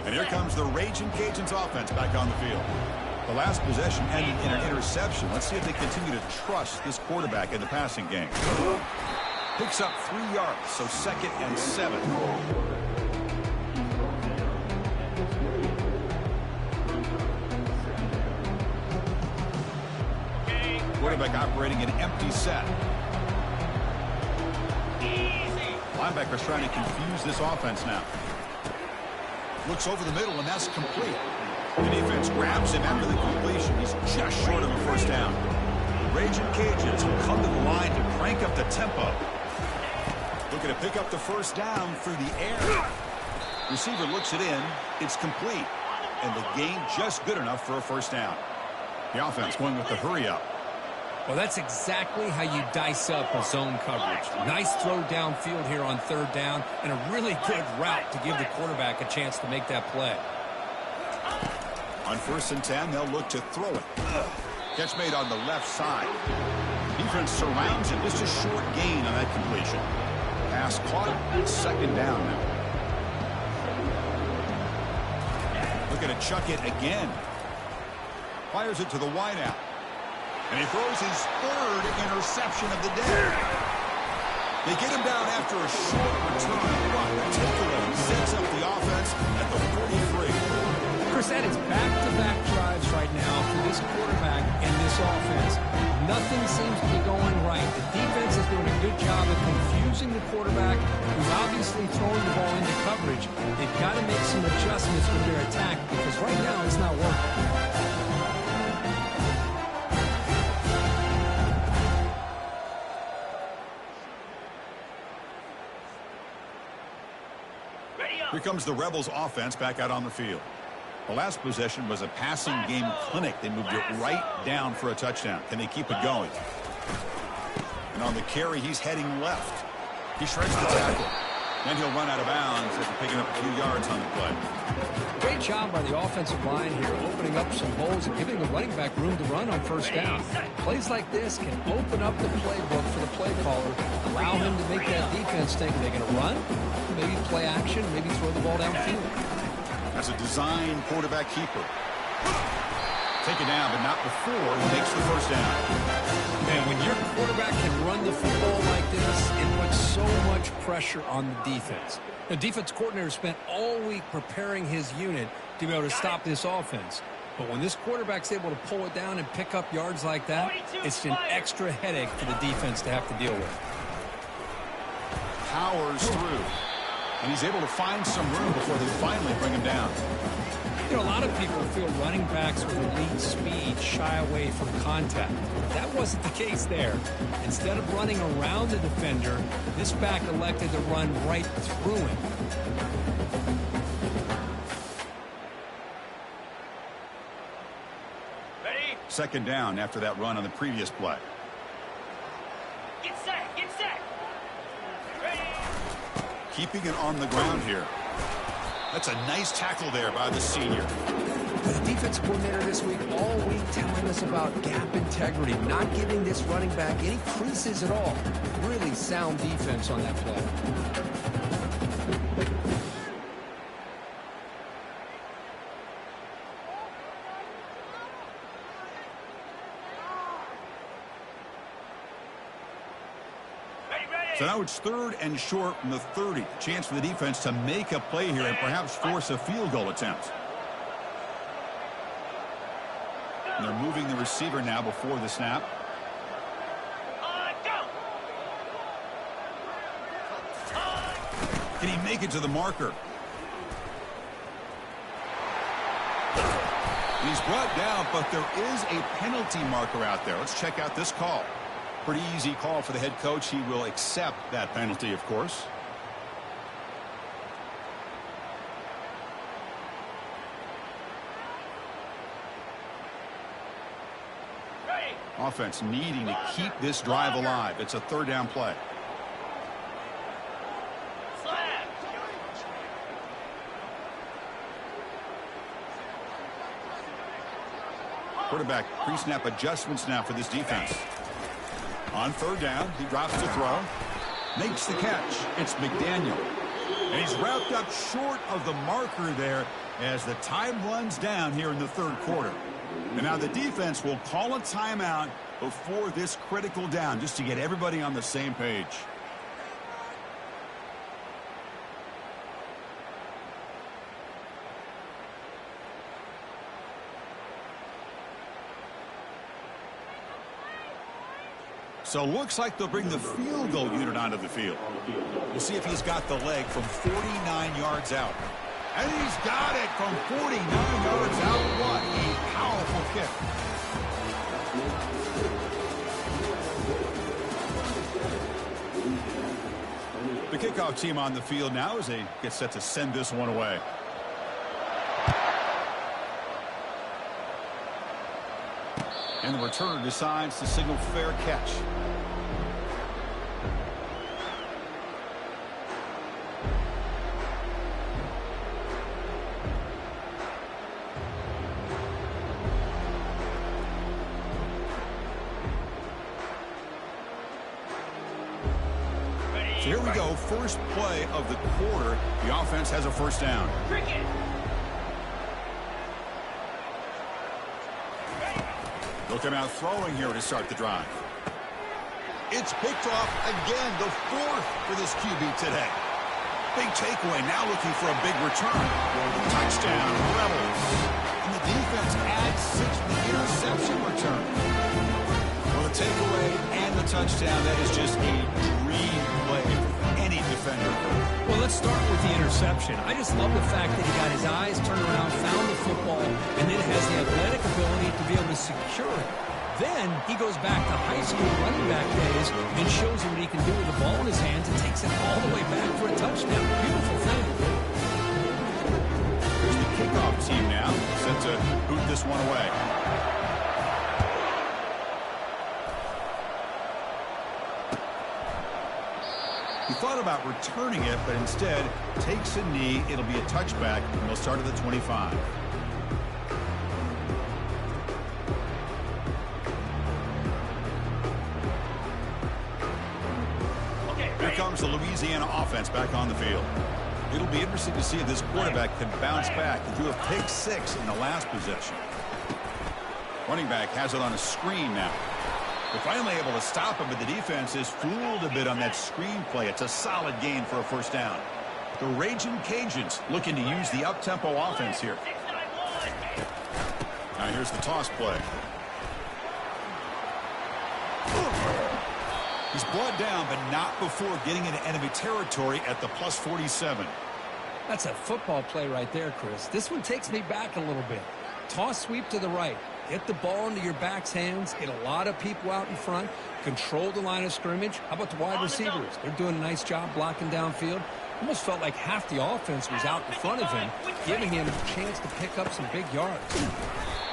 And here comes the Raging Cajuns offense back on the field. The last possession ended in an interception. Let's see if they continue to trust this quarterback in the passing game. Picks up 3 yards, so 2nd and 7. Quarterback operating an empty set. Linebackers trying to confuse this offense now. Looks over the middle, and that's complete. The defense grabs him after the completion. He's just short of a first down. The Raging Cajuns will come to the line to crank up the tempo. Looking to pick up the first down through the air. Receiver looks it in. It's complete. And the gain just good enough for a first down. The offense going with the hurry up. Well, that's exactly how you dice up a zone coverage. Nice throw downfield here on 3rd down, and a really good route to give the quarterback a chance to make that play. On 1st and 10, they'll look to throw it. Catch made on the left side. Defense surrounds him. Just a short gain on that completion. Pass caught. 2nd down now. Looking to chuck it again. Fires it to the wideout. And he throws his 3rd interception of the day. They get him down after a short return. But takeaway sets up the offense at the 43. Chris, that is back-to-back drives right now for this quarterback and this offense. Nothing seems to be going right. The defense is doing a good job of confusing the quarterback, who's obviously throwing the ball into coverage. They've got to make some adjustments with their attack because right now it's not working. Here comes the Rebels offense back out on the field. The last possession was a passing game clinic. They moved it right down for a touchdown. Can they keep it going? And on the carry, he's heading left. He shreds the tackle. Then he'll run out of bounds after picking up a few yards on the play. Great job by the offensive line here, opening up some holes and giving the running back room to run on 1st down. Plays like this can open up the playbook for the play caller, allow him to make that defense think, are they going to run? Maybe play action, maybe throw the ball downfield. As a design quarterback keeper. Take it down, but not before he makes the first down. And when your quarterback can run the football like this, it puts so much pressure on the defense. The defense coordinator spent all week preparing his unit to be able to stop this offense. But when this quarterback's able to pull it down and pick up yards like that, it's an extra headache for the defense to have to deal with. Powers through. And he's able to find some room before they finally bring him down. You know, a lot of people feel running backs with elite speed shy away from contact. That wasn't the case there. Instead of running around the defender, this back elected to run right through him. Ready? 2nd down after that run on the previous play. Get set, get set. Ready? Keeping it on the ground here. That's a nice tackle there by the senior. The defense coordinator this week all week telling us about gap integrity, not giving this running back any creases at all. Really sound defense on that play. So now it's 3rd and short from the 30. Chance for the defense to make a play here and perhaps force a field goal attempt. And they're moving the receiver now before the snap. Go! Can he make it to the marker? He's brought down, but there is a penalty marker out there. Let's check out this call. Pretty easy call for the head coach. He will accept that penalty, of course. Offense needing to keep this drive alive. It's a third down play. Quarterback pre-snap adjustments now for this defense. On third down, he drops to throw. Makes the catch. It's McDaniel. And he's wrapped up short of the marker there as the time runs down here in the third quarter. And now the defense will call a timeout before this critical down just to get everybody on the same page. So looks like they'll bring the field goal unit onto the field. We'll see if he's got the leg from 49 yards out. And he's got it from 49 yards out. What a powerful kick. The kickoff team on the field now as they get set to send this one away. And the returner decides to signal fair catch. So here we go, first play of the quarter. The offense has a first down. They'll come out throwing here to start the drive. It's picked off again, the fourth for this QB today. Big takeaway, now looking for a big return. Touchdown, Rebels. And the defense adds 6 to the interception return. Well, the takeaway and the touchdown, that is just a dream play for any defender. Well, let's start with the interception. I just love the fact that he got his eyes turned around, found the football, and then has the athletic ability to be able to secure it. Then he goes back to high school running back days and shows you what he can do with the ball in his hands and takes it all the way back for a touchdown. Beautiful thing. Here's the kickoff team now, set to boot this one away. He thought about returning it, but instead takes a knee. It'll be a touchback, and they'll start at the 25. Here comes the Louisiana offense back on the field. It'll be interesting to see if this quarterback can bounce back and do a pick six in the last possession. Running back has it on a screen now. They're finally able to stop him, but the defense is fooled a bit on that screen play. It's a solid gain for a first down. The Raging Cajuns looking to use the up-tempo offense here. Now here's the toss play. He's brought down, but not before getting into enemy territory at the plus 47. That's a football play right there, Chris. This one takes me back a little bit. Toss sweep to the right. Get the ball into your back's hands. Get a lot of people out in front. Control the line of scrimmage. How about the wide receivers? They're doing a nice job blocking downfield. Almost felt like half the offense was out in front of him, giving him a chance to pick up some big yards.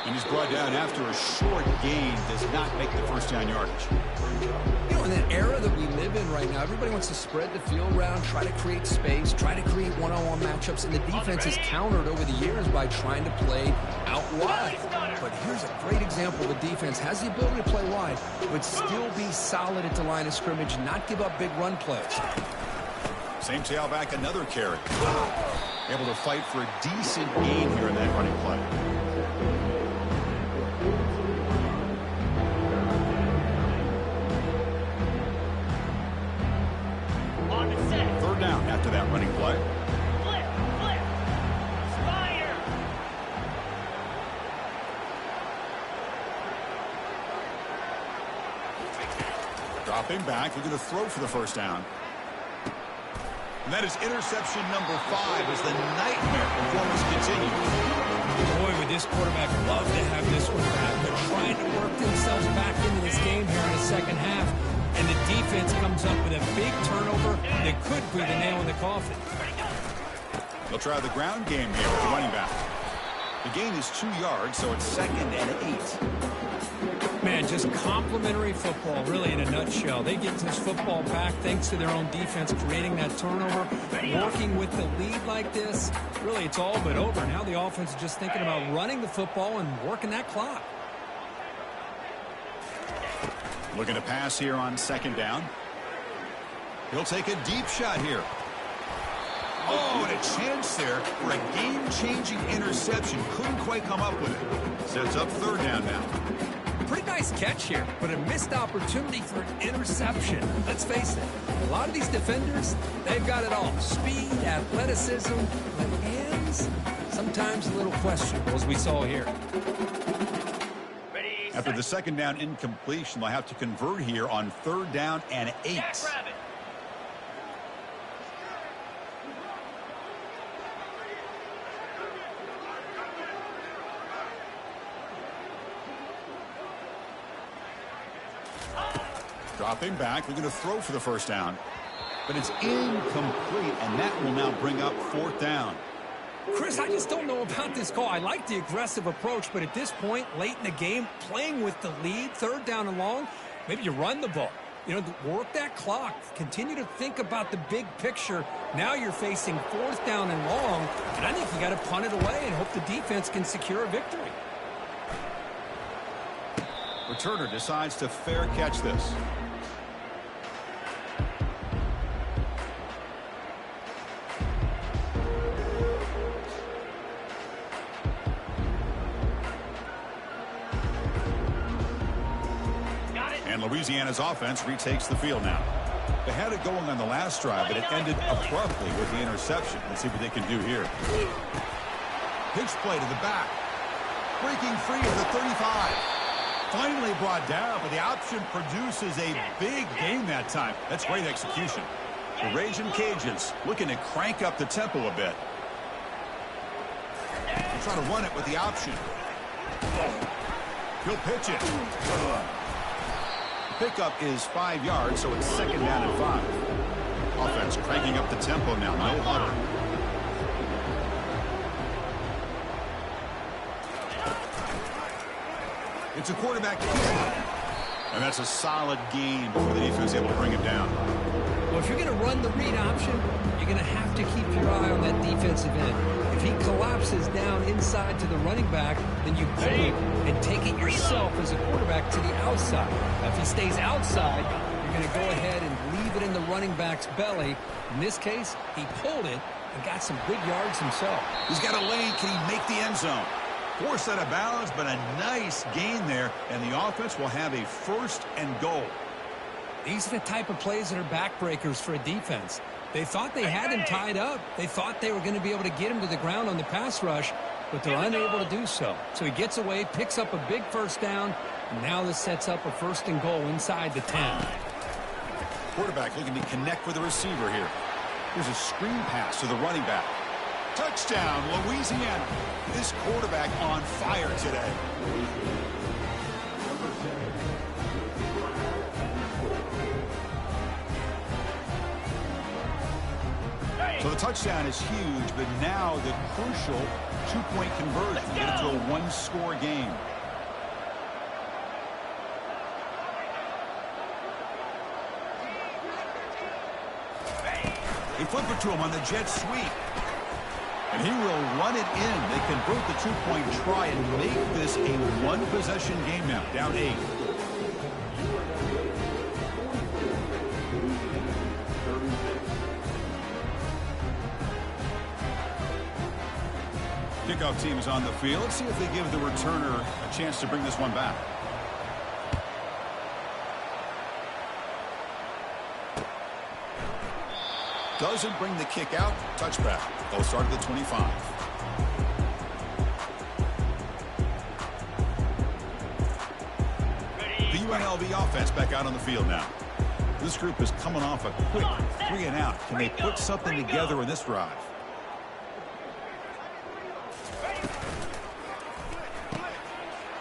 And he's brought down after a short gain. Does not make the first down yardage. You know, in that era that we live in right now, everybody wants to spread the field around, try to create space, try to create one-on-one matchups, and the defense has countered over the years by trying to play out wide. But here's a great example. The defense has the ability to play wide, but still be solid at the line of scrimmage, not give up big run plays. Same tailback, another carry. Able to fight for a decent gain here in that running play. Third down after that running play. Flip, flip. Spider. Dropping back, looking to throw for the first down. And that is interception number 5 as the nightmare performance continues. Boy, would this quarterback love to have this one back. They're trying to work themselves back into this game here in the second half. And the defense comes up with a big turnover that could be the nail in the coffin. They'll try the ground game here with the running back. The gain is 2 yards, so it's 2nd and 8. Man, just complimentary football, really, in a nutshell. They get this football back thanks to their own defense creating that turnover, working with the lead like this. Really, it's all but over. Now the offense is just thinking about running the football and working that clock. Looking to pass here on 2nd down. He'll take a deep shot here. Oh, and a chance there for a game-changing interception. Couldn't quite come up with it. Sets up 3rd down now. Pretty nice catch here, but a missed opportunity for an interception. Let's face it, a lot of these defenders, they've got it all. Speed, athleticism, but hands, sometimes a little questionable, as we saw here. After the 2nd down incompletion, they'll have to convert here on 3rd down and 8. Dropping back, we're going to throw for the first down. But it's incomplete, and that will now bring up 4th down. Chris, I just don't know about this call. I like the aggressive approach, but at this point, late in the game, playing with the lead, 3rd down and long, maybe you run the ball. You know, work that clock. Continue to think about the big picture. Now you're facing 4th down and long, and I think you got to punt it away and hope the defense can secure a victory. Returner decides to fair catch this. And Louisiana's offense retakes the field now. They had it going on the last drive, but it ended abruptly with the interception. Let's see what they can do here. Pitch play to the back. Breaking free of the 35. Finally brought down, but the option produces a big gain that time. That's great execution. The Raging Cajuns looking to crank up the tempo a bit. They'll try to run it with the option. He'll pitch it. The pickup is 5 yards, so it's 2nd down and 5. Offense cranking up the tempo now. No huddle. It's a quarterback keeper. And that's a solid gain before the defense is able to bring him down. Well, if you're going to run the read option, you're going to have to keep your eye on that defensive end. If he collapses down inside to the running back, then you pull it and take it yourself as a quarterback to the outside. Now, if he stays outside, you're going to go ahead and leave it in the running back's belly. In this case, he pulled it and got some good yards himself. He's got a lane. Can he make the end zone? Forced out of balance, but a nice gain there, and the offense will have a 1st and goal. These are the type of plays that are backbreakers for a defense. They thought they had him tied up. They thought they were going to be able to get him to the ground on the pass rush, but they're unable to do so. So he gets away, picks up a big 1st down, and now this sets up a 1st and goal inside the 10. Quarterback looking to connect with the receiver here. Here's a screen pass to the running back. Touchdown, Louisiana. This quarterback on fire today. So the touchdown is huge, but now the crucial 2-point conversion. Get it to a 1-score game. They flip it to him on the jet sweep. And he will run it in. They convert the 2-point try and make this a 1-possession game now. Down 8. Kickoff team is on the field. Let's see if they give the returner a chance to bring this one back. Doesn't bring the kick out. Touchback. They'll start at the 25. The UNLV offense back out on the field now. This group is coming off a quick 3-and-out. Can they put something together in this drive?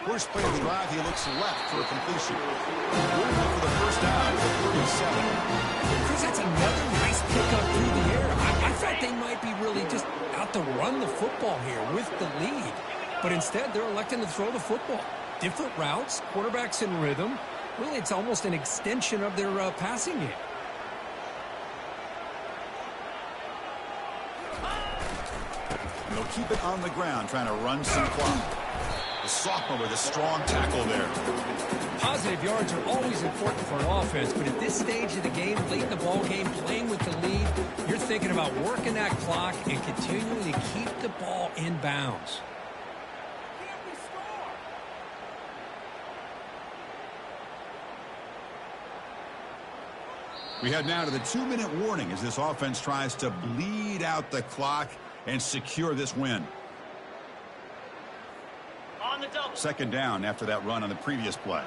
First play of the drive, he looks left for a completion. Going for the first down at 37. Chris, that's another nice pickup through the air. I thought they might be really just out to run the football here with the lead. But instead, they're electing to throw the football. Different routes, quarterbacks in rhythm. Really, it's almost an extension of their passing game. And they'll keep it on the ground, trying to run some clock. The sophomore with a strong tackle there. Positive yards are always important for an offense, but at this stage of the game, late in the ball game, playing with the lead, you're thinking about working that clock and continuing to keep the ball in bounds. We head now to the 2-minute warning as this offense tries to bleed out the clock and secure this win. On the double. Second down after that run on the previous play.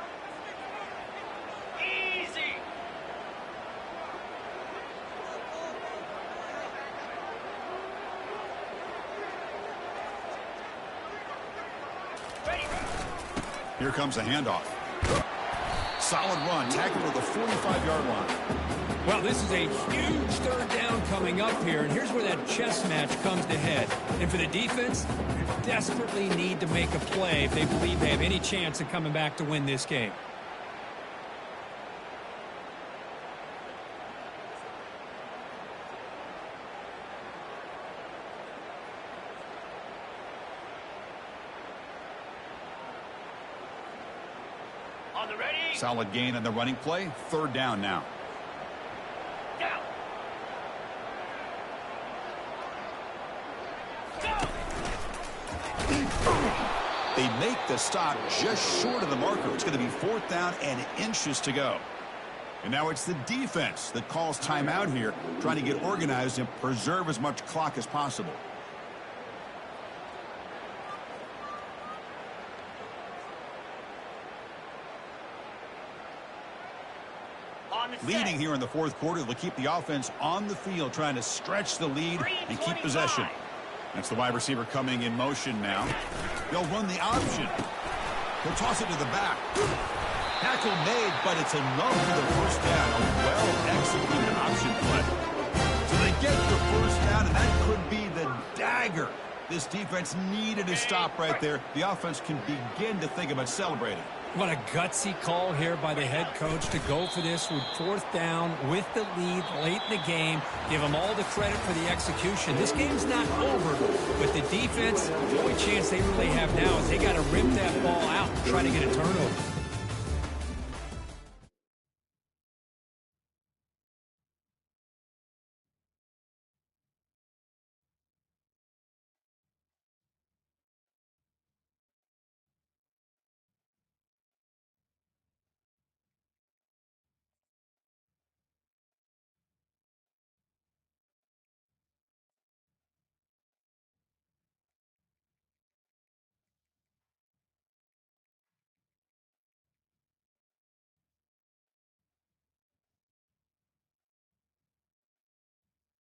Easy. Ready. Here comes a handoff. Solid run, tackled at the 45-yard line. Well, this is a huge third down coming up here, and here's where that chess match comes to head. And for the defense, they desperately need to make a play if they believe they have any chance of coming back to win this game. On the ready. Solid gain on the running play. Third down now. Down. Go. They make the stop just short of the marker. It's going to be fourth down and inches to go. And now it's the defense that calls timeout here, trying to get organized and preserve as much clock as possible. Leading here in the fourth quarter, they'll keep the offense on the field, trying to stretch the lead and keep possession. That's the wide receiver coming in motion now. They'll run the option. He'll toss it to the back. Tackle made, but it's enough for the first down. A well-executed option play. So they get the first down, and that could be the dagger. This defense needed a stop right there. The offense can begin to think about celebrating. What a gutsy call here by the head coach to go for this with fourth down with the lead late in the game. Give them all the credit for the execution. This game's not over, but the defense, the only chance they really have now is they got to rip that ball out and try to get a turnover.